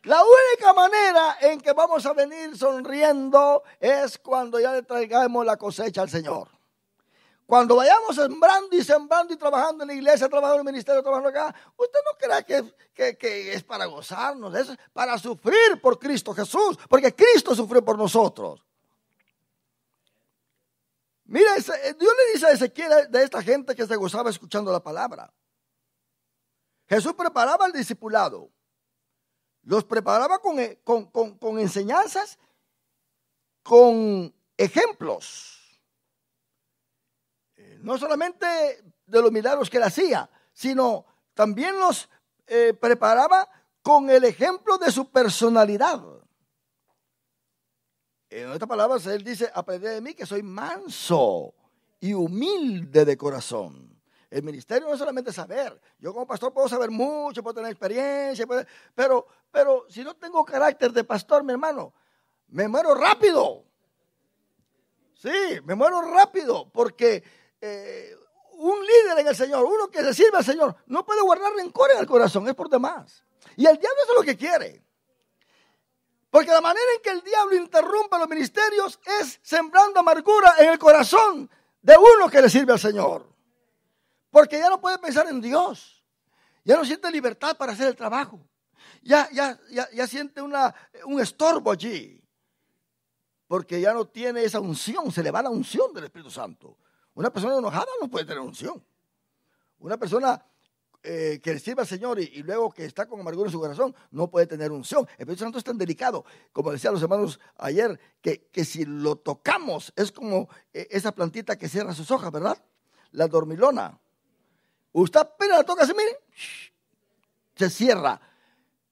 La única manera en que vamos a venir sonriendo es cuando ya le traigamos la cosecha al Señor. Cuando vayamos sembrando y trabajando en la iglesia, trabajando en el ministerio, trabajando acá, usted no crea que es para gozarnos, es para sufrir por Cristo Jesús, porque Cristo sufrió por nosotros. Mira, Dios le dice a Ezequiel de esta gente que se gozaba escuchando la palabra. Jesús preparaba al discipulado, los preparaba con enseñanzas, con ejemplos. No solamente de los milagros que él hacía, sino también los preparaba con el ejemplo de su personalidad. En otras palabras, él dice, aprended de mí que soy manso y humilde de corazón. El ministerio no es solamente saber. Yo como pastor puedo saber mucho, puedo tener experiencia, pero si no tengo carácter de pastor, mi hermano, me muero rápido. Sí, me muero rápido porque un líder en el Señor, uno que se sirve al Señor, no puede guardar rencor en el corazón, es por demás. Y el diablo eso es lo que quiere. Porque la manera en que el diablo interrumpe los ministerios es sembrando amargura en el corazón de uno que le sirve al Señor. Porque ya no puede pensar en Dios. Ya no siente libertad para hacer el trabajo. Ya siente un estorbo allí. Porque ya no tiene esa unción, se le va la unción del Espíritu Santo. Una persona enojada no puede tener unción. Una persona que le sirve al Señor y luego que está con amargura en su corazón no puede tener unción. El Espíritu Santo es tan delicado, como decían los hermanos ayer, que si lo tocamos es como esa plantita que cierra sus hojas, ¿verdad? La dormilona. Usted apenas la toca así, mire, se cierra.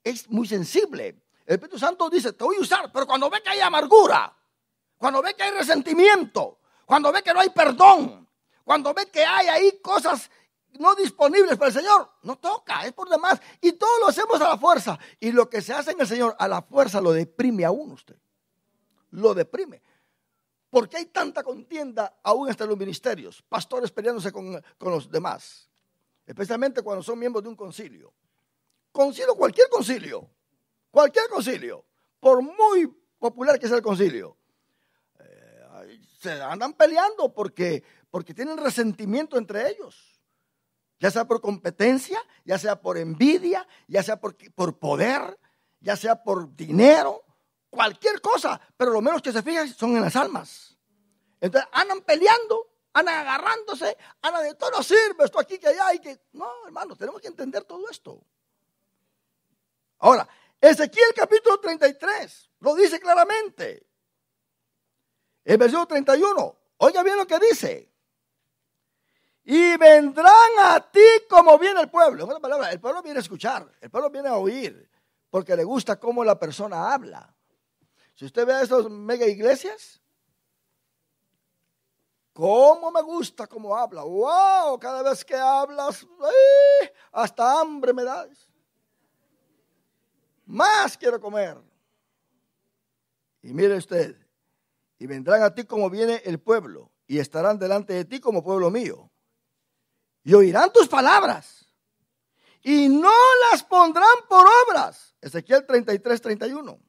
Es muy sensible. El Espíritu Santo dice, te voy a usar, pero cuando ve que hay amargura, cuando ve que hay resentimiento, cuando ve que no hay perdón, cuando ve que hay ahí cosas no disponibles para el Señor, no toca, es por demás. Y todo lo hacemos a la fuerza. Y lo que se hace en el Señor a la fuerza lo deprime a uno usted. Lo deprime. ¿Por qué hay tanta contienda aún hasta en los ministerios? Pastores peleándose con los demás. especialmente cuando son miembros de un concilio. Cualquier concilio, por muy popular que sea el concilio, se andan peleando porque tienen resentimiento entre ellos, ya sea por competencia, ya sea por envidia, ya sea por poder, ya sea por dinero, cualquier cosa, pero lo menos que se fijan son en las almas. Entonces andan peleando, andan agarrándose, andan de todo, no sirve esto aquí que allá y que... No, hermanos, tenemos que entender todo esto. Ahora, Ezequiel capítulo 33 lo dice claramente. El versículo 31, oiga bien lo que dice. Y vendrán a ti como viene el pueblo. En otras palabras, el pueblo viene a escuchar, el pueblo viene a oír, porque le gusta cómo la persona habla. Si usted ve a esas mega iglesias, cómo me gusta cómo habla. ¡Wow! Cada vez que hablas, hasta hambre me das. Más quiero comer. Y mire usted, y vendrán a ti como viene el pueblo, y estarán delante de ti como pueblo mío. Y oirán tus palabras, y no las pondrán por obras. Ezequiel 33, 31.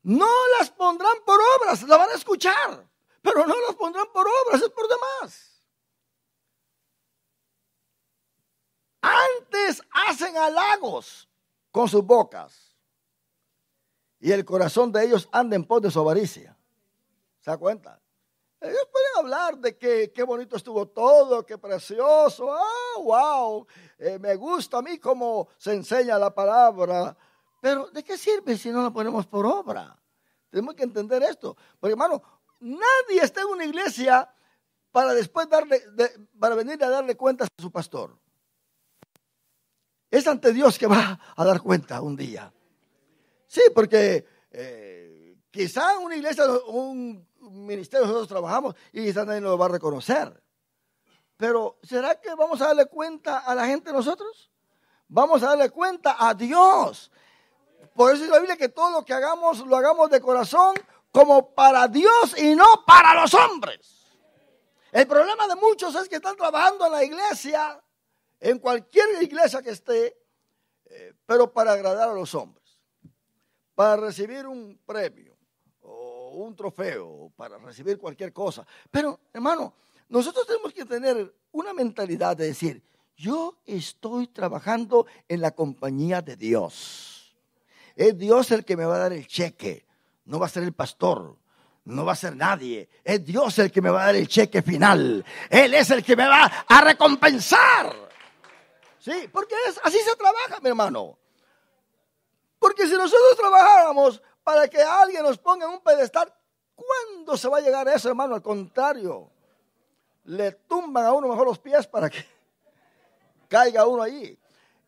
No las pondrán por obras, la van a escuchar, pero no las pondrán por obras, es por demás. Antes hacen halagos con sus bocas, y el corazón de ellos anda en pos de su avaricia. ¿Se da cuenta? Ellos pueden hablar de que qué bonito estuvo todo, qué precioso, wow, me gusta a mí cómo se enseña la palabra, pero ¿de qué sirve si no la ponemos por obra? Tenemos que entender esto, porque hermano, nadie está en una iglesia para después para venir a darle cuentas a su pastor. Es ante Dios que va a dar cuenta un día. Sí, porque quizá en una iglesia, un ministerio nosotros trabajamos y quizá nadie nos lo va a reconocer. Pero ¿será que vamos a darle cuenta a la gente nosotros? Vamos a darle cuenta a Dios. Por eso dice la Biblia que todo lo que hagamos, lo hagamos de corazón como para Dios y no para los hombres. El problema de muchos es que están trabajando en la iglesia, en cualquier iglesia que esté, pero para agradar a los hombres, para recibir un premio o un trofeo, para recibir cualquier cosa. Pero, hermano, nosotros tenemos que tener una mentalidad de decir, yo estoy trabajando en la compañía de Dios. Es Dios el que me va a dar el cheque, no va a ser el pastor, no va a ser nadie. Es Dios el que me va a dar el cheque final. Él es el que me va a recompensar. Sí, porque así se trabaja, mi hermano. Porque si nosotros trabajáramos para que alguien nos ponga en un pedestal, ¿cuándo se va a llegar a eso, hermano? Al contrario, le tumban a uno mejor los pies para que caiga uno allí.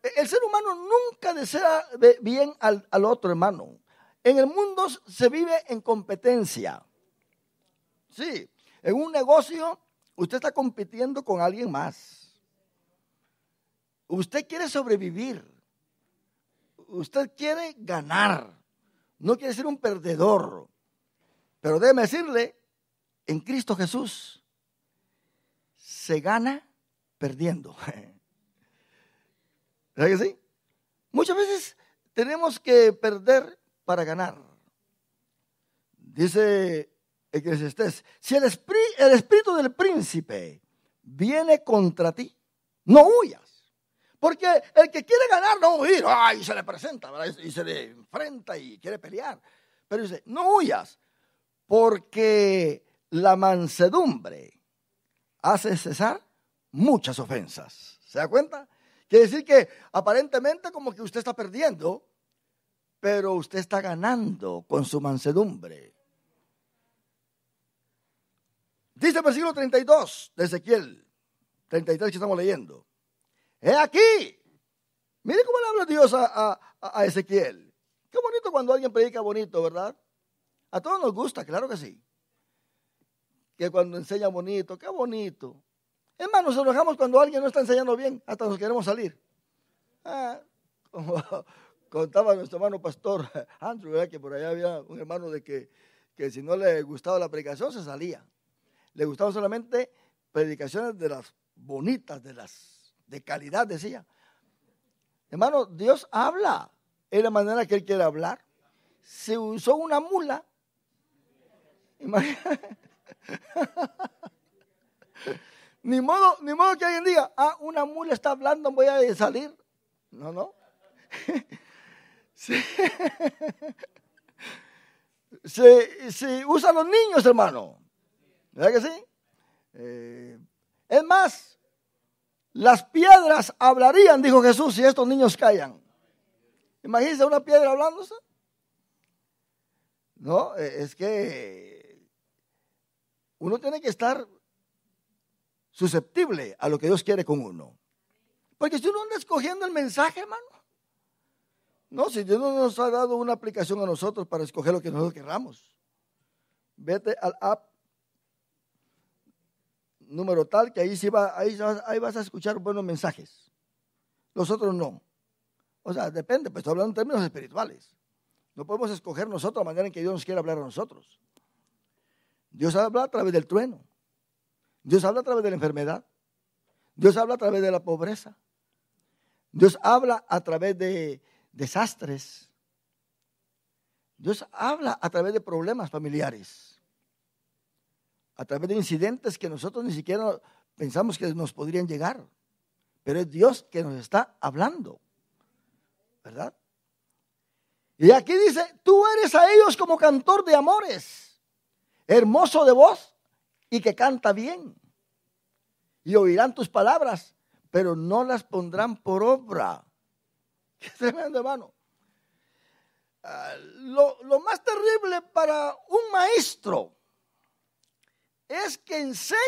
El ser humano nunca desea bien al otro, hermano. En el mundo se vive en competencia. Sí, en un negocio usted está compitiendo con alguien más. Usted quiere sobrevivir. Usted quiere ganar. No quiere ser un perdedor. Pero déjeme decirle, en Cristo Jesús se gana perdiendo. ¿Verdad que sí? Muchas veces tenemos que perder para ganar. Dice Eclesiastés, si el espíritu del príncipe viene contra ti, no huyas. Porque el que quiere ganar no huir, y se le presenta, ¿verdad? Y se le enfrenta y quiere pelear. Pero dice, no huyas, porque la mansedumbre hace cesar muchas ofensas. ¿Se da cuenta? Quiere decir que aparentemente como que usted está perdiendo, pero usted está ganando con su mansedumbre. Dice el versículo 32 de Ezequiel 33 que estamos leyendo. He aquí, mire cómo le habla Dios a Ezequiel. Qué bonito cuando alguien predica bonito, ¿verdad? A todos nos gusta, claro que sí. Que cuando enseña bonito, qué bonito. Hermano, nos enojamos cuando alguien no está enseñando bien, hasta nos queremos salir. Como contaba nuestro hermano pastor Andrew, ¿verdad? Que por allá había un hermano de que si no le gustaba la predicación se salía. Le gustaban solamente predicaciones de las bonitas, de las de calidad, decía. Hermano, Dios habla en la manera que Él quiere hablar. Se usó una mula. Imagínate. Ni modo que alguien diga, una mula está hablando, voy a salir. No. Se usan los niños, hermano. ¿Verdad que sí? Es más, las piedras hablarían, dijo Jesús, si estos niños callan. Imagínense una piedra hablándose. No, es que uno tiene que estar susceptible a lo que Dios quiere con uno. Porque si uno anda escogiendo el mensaje, hermano. No, si Dios no nos ha dado una aplicación a nosotros para escoger lo que nosotros querramos. Vete al app número tal que ahí vas a escuchar buenos mensajes. Los otros no. O sea, depende, pues estoy hablando en términos espirituales. No podemos escoger nosotros la manera en que Dios nos quiere hablar a nosotros. Dios habla a través del trueno. Dios habla a través de la enfermedad. Dios habla a través de la pobreza. Dios habla a través de desastres. Dios habla a través de problemas familiares. A través de incidentes que nosotros ni siquiera pensamos que nos podrían llegar. Pero es Dios que nos está hablando. ¿Verdad? Y aquí dice, tú eres a ellos como cantor de amores, hermoso de voz y que canta bien. Y oirán tus palabras, pero no las pondrán por obra. Qué tremendo, hermano. Lo más terrible para un maestro es que enseñe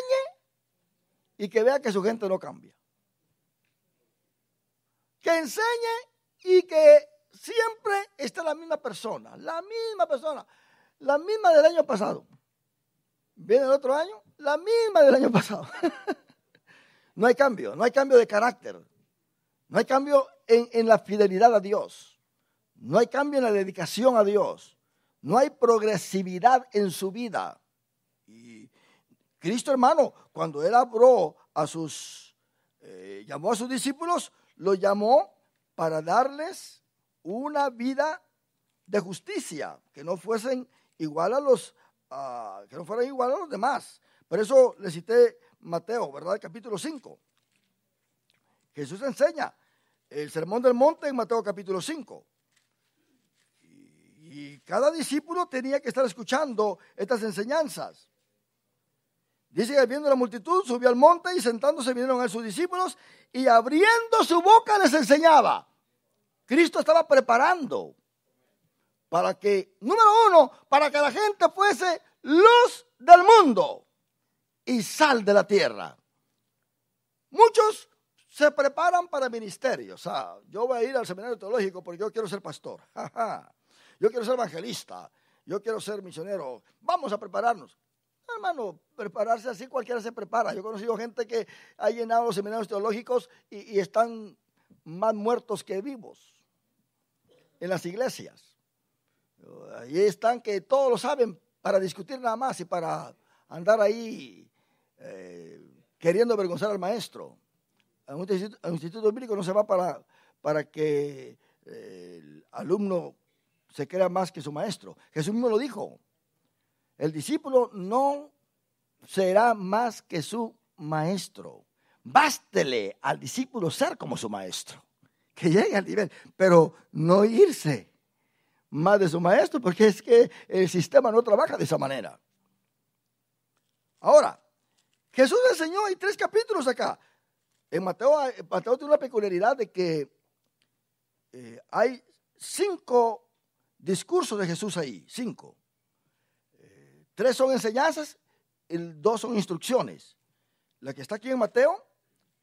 y que vea que su gente no cambia. Que enseñe y que siempre está la misma persona, la misma del año pasado. Viene el otro año, la misma del año pasado. No hay cambio de carácter, no hay cambio en la fidelidad a Dios, no hay cambio en la dedicación a Dios, no hay progresividad en su vida. Y Cristo, hermano, cuando Él habló llamó a sus discípulos, los llamó para darles una vida de justicia, que no fuesen igual a los demás. Por eso le cité Mateo, ¿verdad? Capítulo 5. Jesús enseña el sermón del monte en Mateo capítulo 5. Y cada discípulo tenía que estar escuchando estas enseñanzas. Dice que viendo la multitud, subió al monte y sentándose vinieron a sus discípulos y abriendo su boca les enseñaba. Cristo estaba preparando para que, número uno, para que la gente fuese luz del mundo y sal de la tierra. Muchos se preparan para ministerios. Yo voy a ir al seminario teológico porque yo quiero ser pastor. Yo quiero ser evangelista. Yo quiero ser misionero. Vamos a prepararnos. Hermano, prepararse así cualquiera se prepara. Yo he conocido gente que ha llenado los seminarios teológicos y están más muertos que vivos en las iglesias. Ahí están que todos lo saben para discutir nada más y para andar ahí queriendo avergonzar al maestro. A un instituto bíblico no se va para que el alumno se crea más que su maestro. Jesús mismo lo dijo. El discípulo no será más que su maestro. Bástele al discípulo ser como su maestro, que llegue al nivel, pero no irse más de su maestro, porque es que el sistema no trabaja de esa manera. Ahora, Jesús enseñó, hay 3 capítulos acá. En Mateo tiene una peculiaridad de que hay 5 discursos de Jesús ahí, 5. 3 son enseñanzas y 2 son instrucciones. La que está aquí en Mateo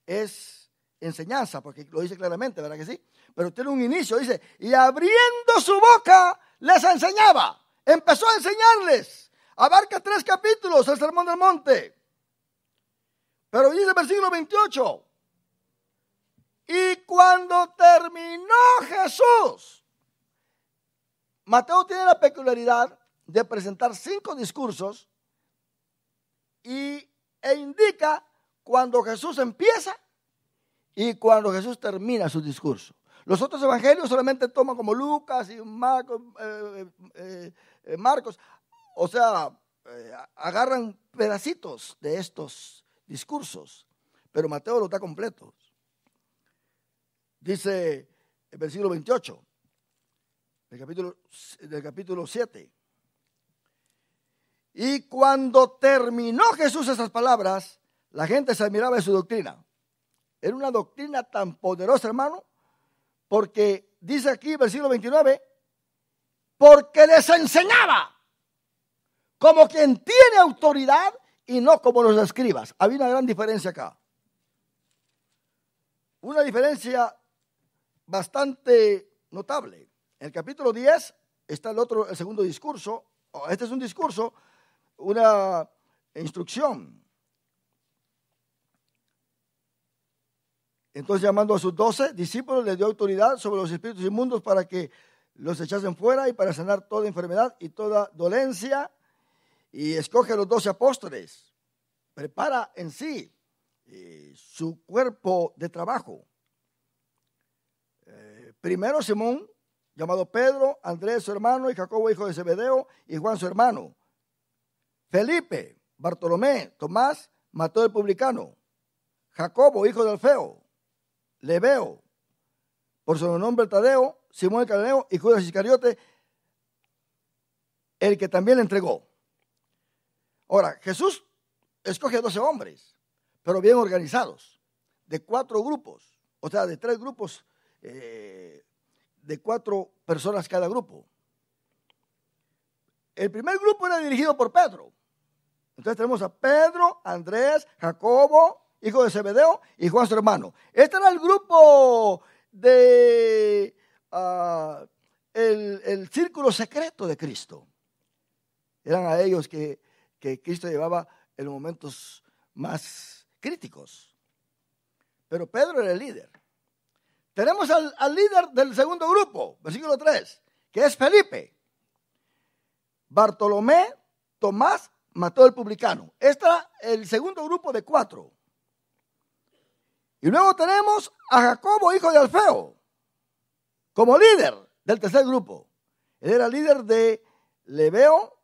es enseñanza, porque lo dice claramente, ¿verdad que sí? Pero tiene un inicio, dice, y abriendo su boca les enseñaba. Empezó a enseñarles. Abarca 3 capítulos el Sermón del Monte. Pero dice el versículo 28. Y cuando terminó Jesús, Mateo tiene la peculiaridad de presentar 5 discursos e indica cuando Jesús empieza y cuando Jesús termina su discurso. Los otros evangelios solamente toman como Lucas y Marcos, o sea, agarran pedacitos de estos discursos, pero Mateo lo da completo. Dice el versículo 28 del capítulo 7. Y cuando terminó Jesús esas palabras, la gente se admiraba de su doctrina. Era una doctrina tan poderosa, hermano, porque dice aquí, versículo 29, porque les enseñaba como quien tiene autoridad y no como los escribas. Había una gran diferencia acá. Una diferencia bastante notable. En el capítulo 10 está el segundo discurso. Este es un discurso, una instrucción. Entonces, llamando a sus 12 discípulos, les dio autoridad sobre los espíritus inmundos para que los echasen fuera y para sanar toda enfermedad y toda dolencia. Y escoge a los 12 apóstoles. Prepara en sí su cuerpo de trabajo. Primero Simón, llamado Pedro, Andrés su hermano, y Jacobo hijo de Zebedeo, y Juan su hermano. Felipe, Bartolomé, Tomás, Mateo el publicano, Jacobo hijo de Alfeo, Lebeo, por su nombre Tadeo, Simón el cananeo y Judas Iscariote, el que también le entregó. Ahora, Jesús escoge a 12 hombres, pero bien organizados, de 4 grupos, o sea, de 3 grupos, de 4 personas cada grupo. El primer grupo era dirigido por Pedro. Entonces tenemos a Pedro, Andrés, Jacobo, hijo de Zebedeo, y Juan su hermano. Este era el grupo de el círculo secreto de Cristo. Eran a ellos que Cristo llevaba en los momentos más críticos. Pero Pedro era el líder. Tenemos al líder del segundo grupo, versículo 3, que es Felipe, Bartolomé, Tomás, Mateo el publicano. Este era el segundo grupo de 4. Y luego tenemos a Jacobo, hijo de Alfeo, como líder del tercer grupo. Él era líder de Lebeo,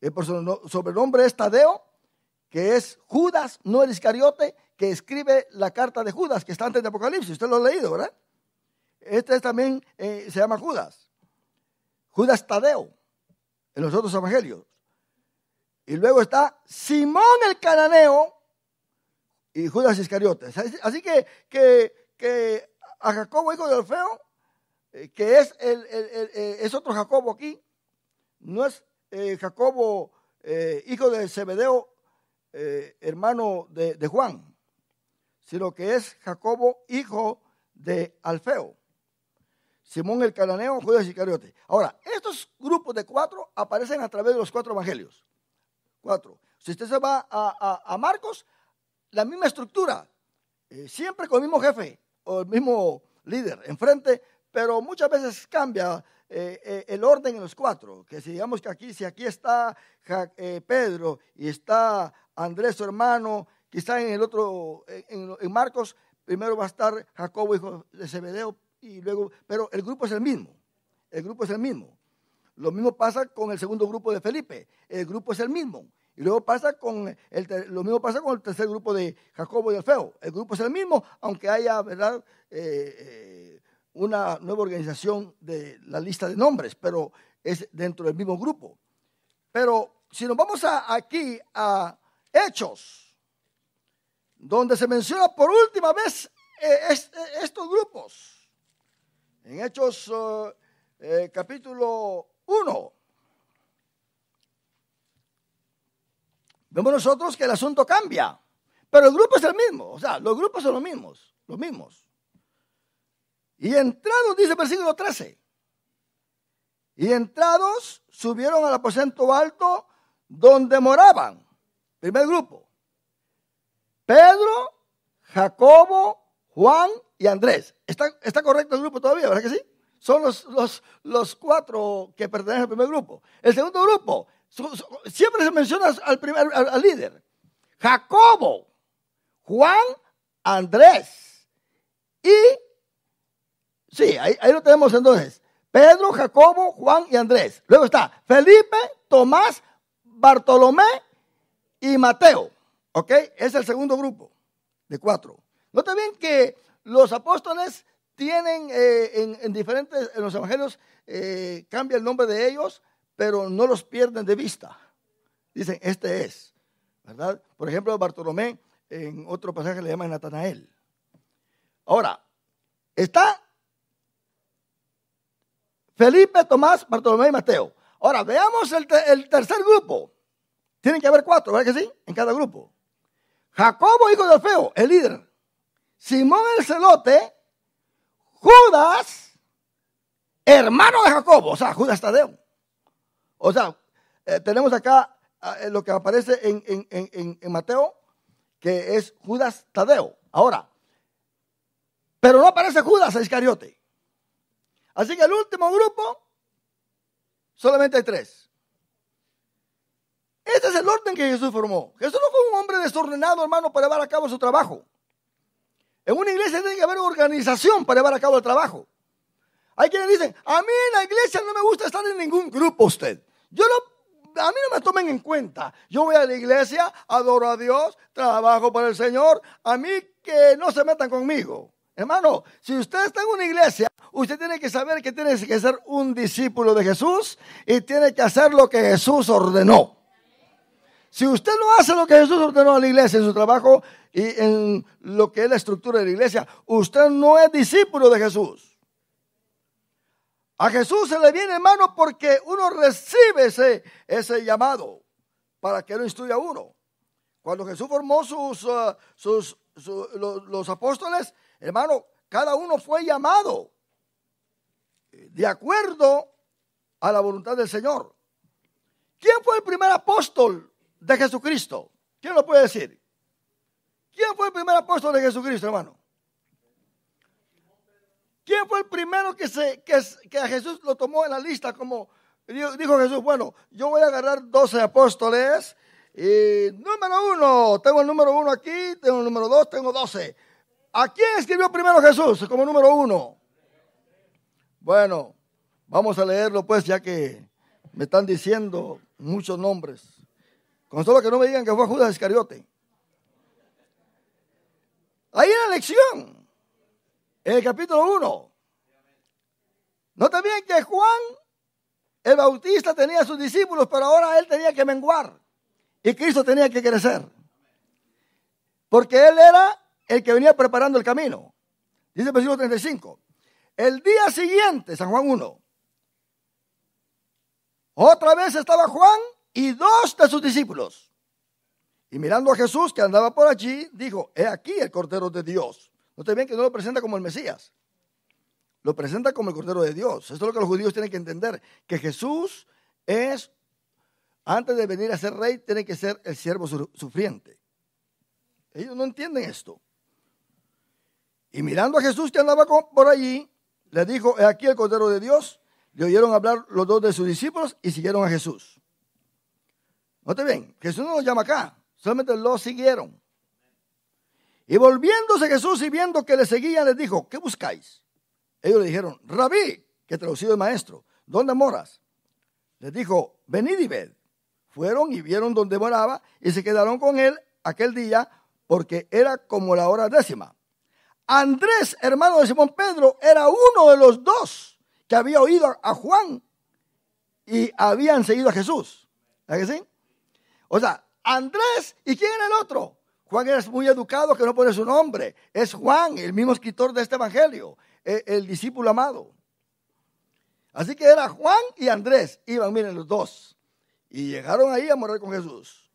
que por su sobrenombre es Tadeo, que es Judas, no el Iscariote, que escribe la carta de Judas, que está antes de Apocalipsis. Usted lo ha leído, ¿verdad? Este también se llama Judas. Judas Tadeo, en los otros evangelios. Y luego está Simón el cananeo y Judas Iscariote. Así que a Jacobo, hijo de Alfeo, que es otro Jacobo aquí, no es Jacobo, hijo de Zebedeo, hermano de Juan, sino que es Jacobo, hijo de Alfeo, Simón el cananeo, Judas Iscariote. Ahora, estos grupos de 4 aparecen a través de los 4 evangelios. 4. Si usted se va a Marcos, la misma estructura, siempre con el mismo jefe o el mismo líder enfrente, pero muchas veces cambia el orden en los 4. Que si digamos que si aquí está Pedro y está Andrés su hermano, quizá en el otro, en Marcos, primero va a estar Jacobo hijo de Zebedeo, y luego, pero el grupo es el mismo. El grupo es el mismo. Lo mismo pasa con el segundo grupo de Felipe. El grupo es el mismo. Y luego lo mismo pasa con el tercer grupo de Jacobo y Alfeo. El grupo es el mismo, aunque haya, ¿verdad?, una nueva organización de la lista de nombres, pero es dentro del mismo grupo. Pero si nos vamos aquí a Hechos, donde se menciona por última vez estos grupos, en Hechos capítulo 1, vemos nosotros que el asunto cambia, pero el grupo es el mismo, o sea, los grupos son los mismos. Y entrados, dice el versículo 13, y entrados subieron al aposento alto donde moraban, primer grupo, Pedro, Jacobo, Juan y Andrés. ¿Está correcto el grupo todavía, verdad que sí? Son los 4 que pertenecen al primer grupo. El segundo grupo, siempre se menciona al líder. Jacobo, Juan, Andrés Y, sí, ahí lo tenemos entonces. Pedro, Jacobo, Juan y Andrés. Luego está Felipe, Tomás, Bartolomé y Mateo. ¿Ok? Es el segundo grupo de 4. Noten bien que los apóstoles tienen en los evangelios, cambia el nombre de ellos, pero no los pierden de vista. Dicen, este es, ¿verdad? Por ejemplo, Bartolomé, en otro pasaje le llaman Natanael. Ahora, está Felipe, Tomás, Bartolomé y Mateo. Ahora, veamos el tercer grupo. Tienen que haber 4, ¿verdad que sí? En cada grupo. Jacobo, hijo de Alfeo, el líder. Simón el celote. Judas, hermano de Jacobo, o sea, Judas Tadeo. O sea, tenemos acá lo que aparece en Mateo, que es Judas Tadeo. Ahora, pero no aparece Judas Iscariote. Así que el último grupo, solamente hay 3. Este es el orden que Jesús formó. Jesús no fue un hombre desordenado, hermano, para llevar a cabo su trabajo. En una iglesia tiene que haber organización para llevar a cabo el trabajo. Hay quienes dicen, a mí en la iglesia no me gusta estar en ningún grupo usted. A mí no me tomen en cuenta. Yo voy a la iglesia, adoro a Dios, trabajo para el Señor. A mí que no se metan conmigo. Hermano, si usted está en una iglesia, usted tiene que saber que tiene que ser un discípulo de Jesús y tiene que hacer lo que Jesús ordenó. Si usted no hace lo que Jesús ordenó a la iglesia en su trabajo y en lo que es la estructura de la iglesia, usted no es discípulo de Jesús. A Jesús se le viene, hermano, porque uno recibe ese llamado para que lo instruya a uno. Cuando Jesús formó los apóstoles, hermano, cada uno fue llamado de acuerdo a la voluntad del Señor. ¿Quién fue el primer apóstol de Jesucristo? ¿Quién lo puede decir? ¿Quién fue el primer apóstol de Jesucristo, hermano? ¿Quién fue el primero que a Jesús lo tomó en la lista? Como dijo Jesús, bueno, yo voy a agarrar 12 apóstoles y número 1, tengo el número 1 aquí, tengo el número 2, tengo 12. ¿A quién escribió primero Jesús como número 1? Bueno, vamos a leerlo pues, ya que me están diciendo muchos nombres. Con solo que no me digan que fue Judas Iscariote. Ahí en la lección, en el capítulo 1. Nota bien que Juan el Bautista tenía a sus discípulos, pero ahora él tenía que menguar. Y Cristo tenía que crecer. Porque él era el que venía preparando el camino. Dice el versículo 35. El día siguiente, San Juan 1. Otra vez estaba Juan y 2 de sus discípulos. Y mirando a Jesús que andaba por allí, dijo, he aquí el Cordero de Dios. Noten bien que no lo presenta como el Mesías. Lo presenta como el Cordero de Dios. Esto es lo que los judíos tienen que entender. Que Jesús es, antes de venir a ser rey, tiene que ser el siervo sufriente. Ellos no entienden esto. Y mirando a Jesús que andaba por allí, le dijo, he aquí el Cordero de Dios. Le oyeron hablar los 2 de sus discípulos y siguieron a Jesús. Note bien, Jesús no los llama acá, solamente los siguieron. Y volviéndose Jesús y viendo que le seguían, les dijo, ¿qué buscáis? Ellos le dijeron, Rabí, que traducido es maestro, ¿dónde moras? Les dijo, venid y ved. Fueron y vieron dónde moraba y se quedaron con él aquel día porque era como la hora 10. Andrés, hermano de Simón Pedro, era uno de los 2 que había oído a Juan y habían seguido a Jesús. ¿Verdad que sí? O sea, Andrés, ¿y quién era el otro? Juan era muy educado, que no pone su nombre. Es Juan, el mismo escritor de este evangelio, el discípulo amado. Así que era Juan y Andrés, iban, miren, los 2. Y llegaron ahí a morar con Jesús.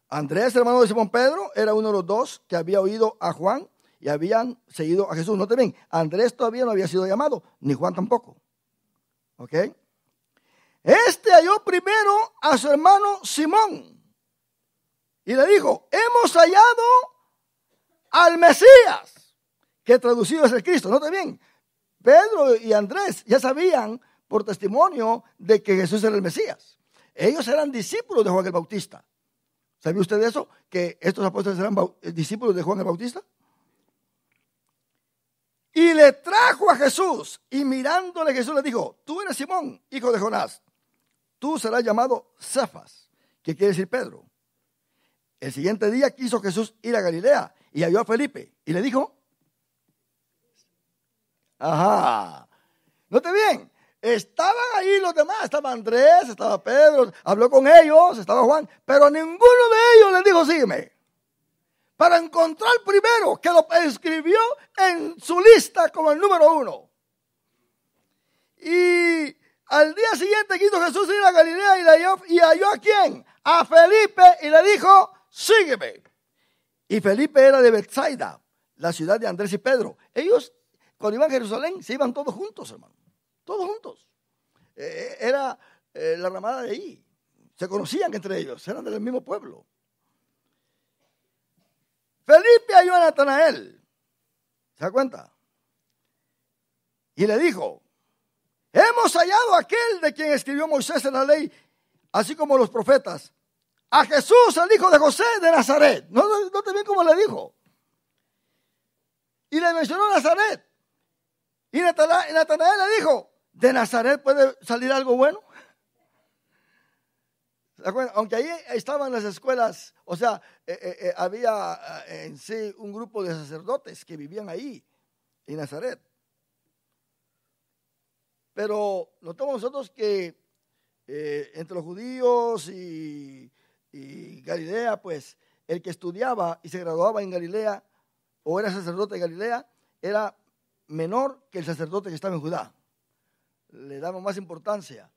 Andrés, hermano de Simón Pedro, era uno de los 2 que había oído a Juan y habían seguido a Jesús. Noten bien, Andrés todavía no había sido llamado, ni Juan tampoco. ¿Ok? Este halló primero a su hermano Simón y le dijo, hemos hallado al Mesías, que traducido es el Cristo. Noten bien, Pedro y Andrés ya sabían por testimonio de que Jesús era el Mesías. Ellos eran discípulos de Juan el Bautista. ¿Sabía usted eso? Que estos apóstoles eran discípulos de Juan el Bautista. Y le trajo a Jesús. Y mirándole Jesús le dijo: tú eres Simón, hijo de Jonás. Tú serás llamado Cefas, que quiere decir Pedro. El siguiente día quiso Jesús ir a Galilea y halló a Felipe. Y le dijo: ajá, note bien, estaban ahí los demás, estaba Andrés, estaba Pedro, habló con ellos, estaba Juan, pero ninguno de ellos les dijo: sígueme. Para encontrar primero que lo escribió en su lista como el número 1. Y al día siguiente quiso Jesús ir a Galilea y halló ¿a quién? A Felipe, y le dijo: sígueme. Y Felipe era de Betsaida, la ciudad de Andrés y Pedro. Ellos, cuando iban a Jerusalén, se iban todos juntos, hermano. Todos juntos. Era la ramada de ahí. Se conocían entre ellos, eran del mismo pueblo. Felipe halló a Natanael. ¿Se da cuenta? Y le dijo: hemos hallado a aquel de quien escribió Moisés en la ley, así como los profetas, a Jesús, el hijo de José de Nazaret. No te ven cómo le dijo. Y le mencionó Nazaret. Y Natanael le dijo: ¿de Nazaret puede salir algo bueno? Aunque ahí estaban las escuelas, o sea, había en sí un grupo de sacerdotes que vivían ahí, en Nazaret. Pero notamos nosotros que entre los judíos y Galilea, pues el que estudiaba y se graduaba en Galilea o era sacerdote de Galilea era menor que el sacerdote que estaba en Judá. Le daban más importancia.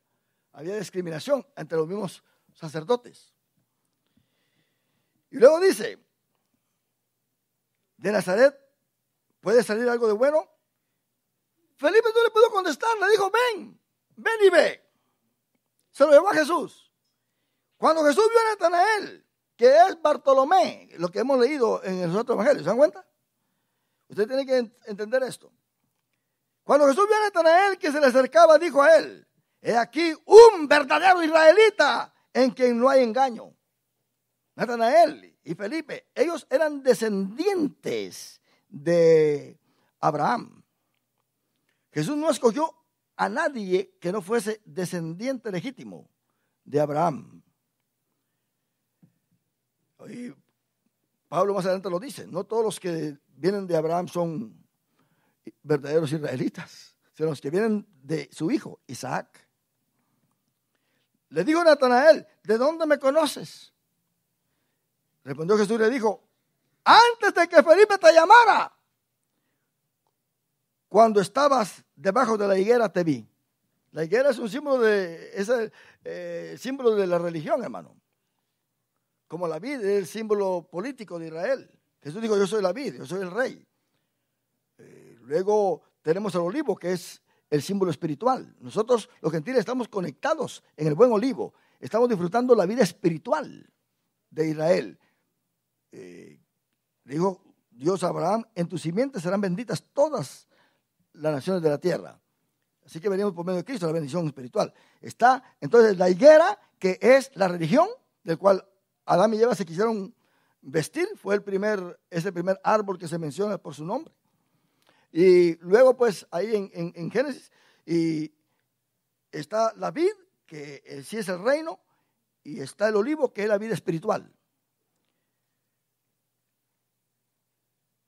Había discriminación entre los mismos sacerdotes. Y luego dice: ¿de Nazaret puede salir algo de bueno? Felipe no le pudo contestar, le dijo: ven y ve. Se lo llevó a Jesús. Cuando Jesús vio a Natanael, que es Bartolomé, lo que hemos leído en los otros evangelios, ¿se dan cuenta? Usted tiene que entender esto. Cuando Jesús vio a Natanael que se le acercaba, dijo a él: he aquí un verdadero israelita en quien no hay engaño. Natanael y Felipe, ellos eran descendientes de Abraham. Jesús no escogió a nadie que no fuese descendiente legítimo de Abraham. Y Pablo más adelante lo dice: no todos los que vienen de Abraham son verdaderos israelitas, sino los que vienen de su hijo Isaac. Le dijo a Natanael: ¿de dónde me conoces? Respondió Jesús y le dijo: antes de que Felipe te llamara, cuando estabas debajo de la higuera te vi. La higuera es un símbolo símbolo de la religión, hermano. Como la vid es el símbolo político de Israel. Jesús dijo: yo soy la vid, yo soy el rey. Luego tenemos el olivo, que es el símbolo espiritual. Nosotros, los gentiles, estamos conectados en el buen olivo. Estamos disfrutando la vida espiritual de Israel. Dijo Dios a Abraham: en tus simientes serán benditas todas las naciones de la tierra. Así que venimos por medio de Cristo, la bendición espiritual. Está entonces la higuera, que es la religión, del cual Adán y Eva se quisieron vestir. Fue el primer árbol que se menciona por su nombre. Y luego pues ahí en Génesis, y está la vid, que sí es el reino, y está el olivo, que es la vida espiritual.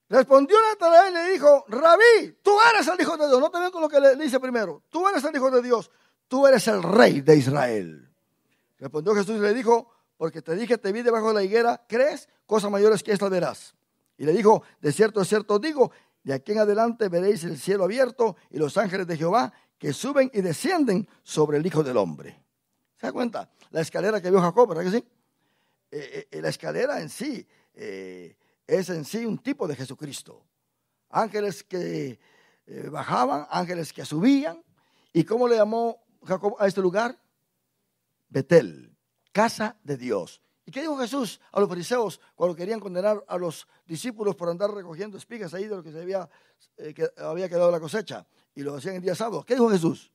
Respondió Natanael y le dijo: Rabí, tú eres el Hijo de Dios. No te ven con lo que le dice primero. Tú eres el Hijo de Dios. Tú eres el Rey de Israel. Respondió Jesús y le dijo: porque te dije, te vi debajo de la higuera, ¿crees? Cosas mayores que estas verás. Y le dijo: de cierto os digo, de aquí en adelante veréis el cielo abierto y los ángeles de Jehová que suben y descienden sobre el Hijo del Hombre. ¿Se da cuenta? La escalera que vio Jacob, ¿verdad que sí? La escalera en sí es en sí un tipo de Jesucristo. Ángeles que bajaban, ángeles que subían. ¿Y cómo le llamó Jacob a este lugar? Betel, casa de Dios. ¿Y qué dijo Jesús a los fariseos cuando querían condenar a los discípulos por andar recogiendo espigas ahí de lo que había quedado la cosecha? Y lo hacían en día sábado. ¿Qué dijo Jesús?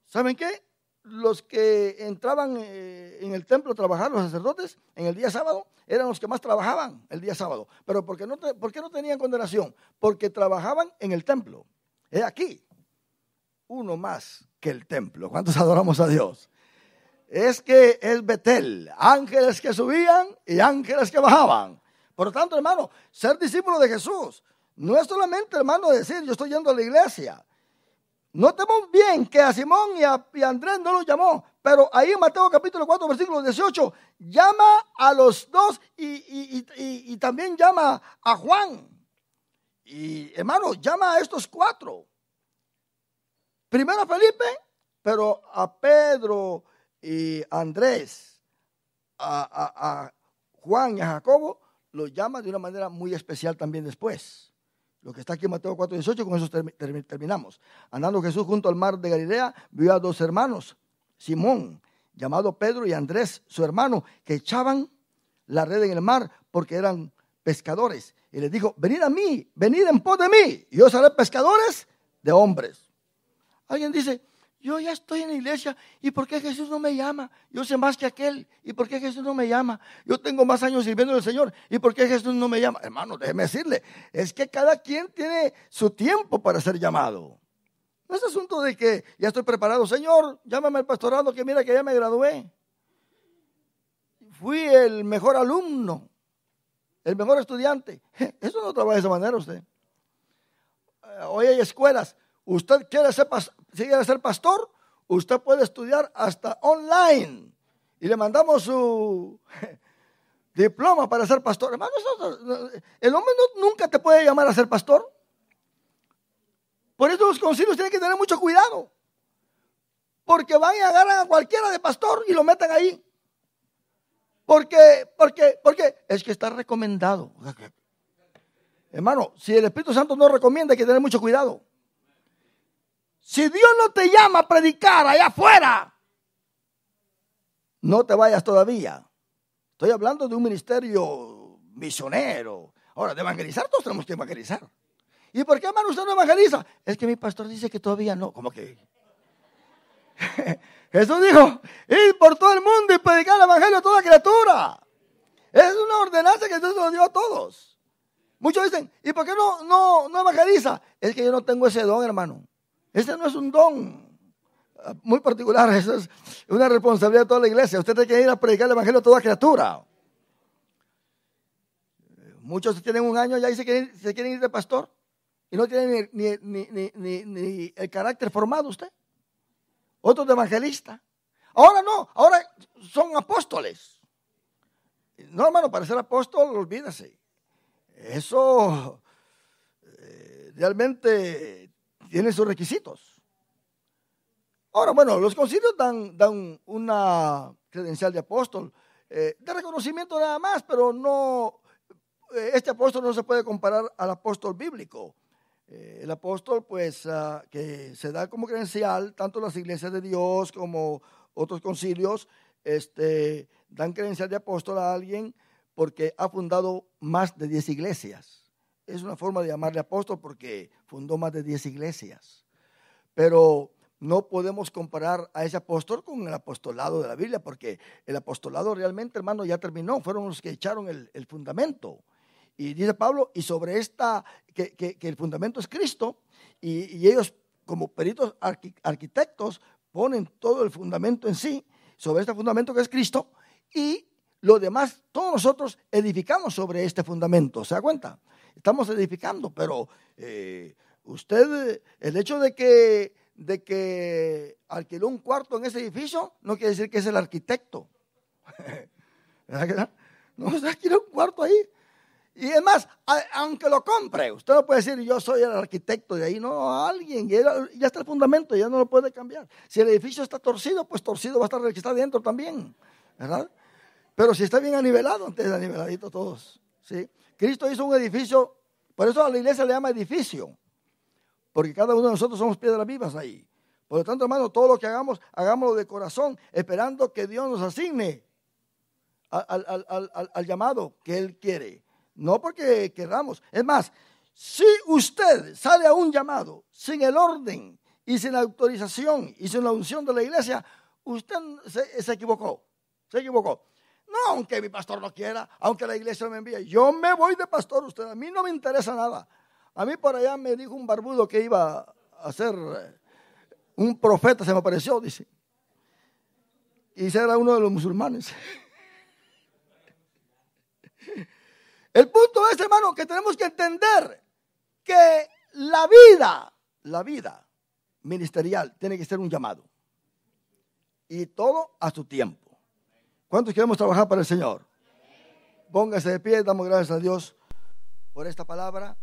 ¿Saben qué? los que entraban en el templo a trabajar, los sacerdotes, en el día sábado, eran los que más trabajaban el día sábado. Pero ¿por qué no tenían condenación? Porque trabajaban en el templo. He aquí, uno más que el templo. ¿Cuántos adoramos a Dios? Es que es Betel, ángeles que subían y ángeles que bajaban. Por lo tanto, hermano, ser discípulo de Jesús no es solamente, hermano, decir yo estoy yendo a la iglesia. Notemos bien que a Simón y a Andrés no los llamó, pero ahí en Mateo capítulo 4, versículo 18, llama a los dos y también llama a Juan. Y hermano, llama a estos cuatro. Primero a Felipe, pero a Pedro y a Andrés, a Juan y a Jacobo, los llama de una manera muy especial también después. Lo que está aquí en Mateo 4:18, con eso terminamos. Andando Jesús junto al mar de Galilea, vio a dos hermanos, Simón, llamado Pedro, y Andrés, su hermano, que echaban la red en el mar porque eran pescadores. Y les dijo, venid a mí, venid en pos de mí, y yo os haré pescadores de hombres. Alguien dice, yo ya estoy en la iglesia, ¿y por qué Jesús no me llama? Yo sé más que aquel, ¿y por qué Jesús no me llama? Yo tengo más años sirviendo al Señor, ¿y por qué Jesús no me llama? Hermano, déjeme decirle, es que cada quien tiene su tiempo para ser llamado. No es asunto de que ya estoy preparado, Señor, llámame al pastorado, que mira que ya me gradué. Fui el mejor alumno, el mejor estudiante. Eso no trabaja de esa manera usted. Hoy hay escuelas. Usted quiere ser pastor, usted puede estudiar hasta online y le mandamos su diploma para ser pastor. Hermano, el hombre nunca te puede llamar a ser pastor. Por eso los concilios tienen que tener mucho cuidado, porque van y agarran a cualquiera de pastor y lo meten ahí. Porque es que está recomendado. Hermano, si el Espíritu Santo no recomienda, hay que tener mucho cuidado. Si Dios no te llama a predicar allá afuera, no te vayas todavía. Estoy hablando de un ministerio misionero. Ahora, de evangelizar, todos tenemos que evangelizar. ¿Y por qué, hermano, usted no evangeliza? Es que mi pastor dice que todavía no. ¿Cómo que? Jesús dijo, ir por todo el mundo y predicar el evangelio a toda criatura. Es una ordenanza que Dios nos dio a todos. Muchos dicen, ¿y por qué no evangeliza? Es que yo no tengo ese don, hermano. Ese no es un don muy particular, eso es una responsabilidad de toda la iglesia. Usted tiene que ir a predicar el evangelio a toda criatura. Muchos tienen un año ya y se quieren ir de pastor y no tienen ni el carácter formado usted. Otros de evangelista. Ahora no, ahora son apóstoles. No, hermano, para ser apóstol, olvídese. Eso realmente tiene sus requisitos. Ahora, bueno, los concilios dan una credencial de apóstol, de reconocimiento nada más, pero no, este apóstol no se puede comparar al apóstol bíblico. El apóstol, pues, que se da como credencial, tanto las iglesias de Dios como otros concilios, dan credencial de apóstol a alguien porque ha fundado más de 10 iglesias. Es una forma de llamarle apóstol porque fundó más de 10 iglesias. Pero no podemos comparar a ese apóstol con el apostolado de la Biblia, porque el apostolado realmente, hermano, ya terminó. Fueron los que echaron el fundamento. Y dice Pablo, y sobre que el fundamento es Cristo, y ellos como peritos arquitectos ponen todo el fundamento en sí, sobre este fundamento que es Cristo, y lo demás, todos nosotros edificamos sobre este fundamento. ¿Se da cuenta? Estamos edificando, pero usted, el hecho de que alquiló un cuarto en ese edificio, no quiere decir que es el arquitecto. ¿Verdad que no? No, usted alquiló un cuarto ahí. Y es más, aunque lo compre, usted no puede decir yo soy el arquitecto de ahí. No, alguien, ya está el fundamento, ya no lo puede cambiar. Si el edificio está torcido, pues torcido va a estar el que está dentro también, ¿verdad? Pero si está bien anivelado, entonces aniveladito todos, ¿sí? Cristo hizo un edificio, por eso a la iglesia le llama edificio, porque cada uno de nosotros somos piedras vivas ahí. Por lo tanto, hermano, todo lo que hagamos, hagámoslo de corazón, esperando que Dios nos asigne al llamado que Él quiere. No porque queramos. Es más, si usted sale a un llamado sin el orden y sin la autorización y sin la unción de la iglesia, usted se equivocó. Se equivocó. No, aunque mi pastor no quiera, aunque la iglesia me envíe. Yo me voy de pastor, usted. A mí no me interesa nada. A mí por allá me dijo un barbudo que iba a ser un profeta, se me apareció, dice. Y ese era uno de los musulmanes. El punto es, hermano, que tenemos que entender que la vida ministerial tiene que ser un llamado. Y todo a su tiempo. ¿Cuántos queremos trabajar para el Señor? Póngase de pie, damos gracias a Dios por esta palabra.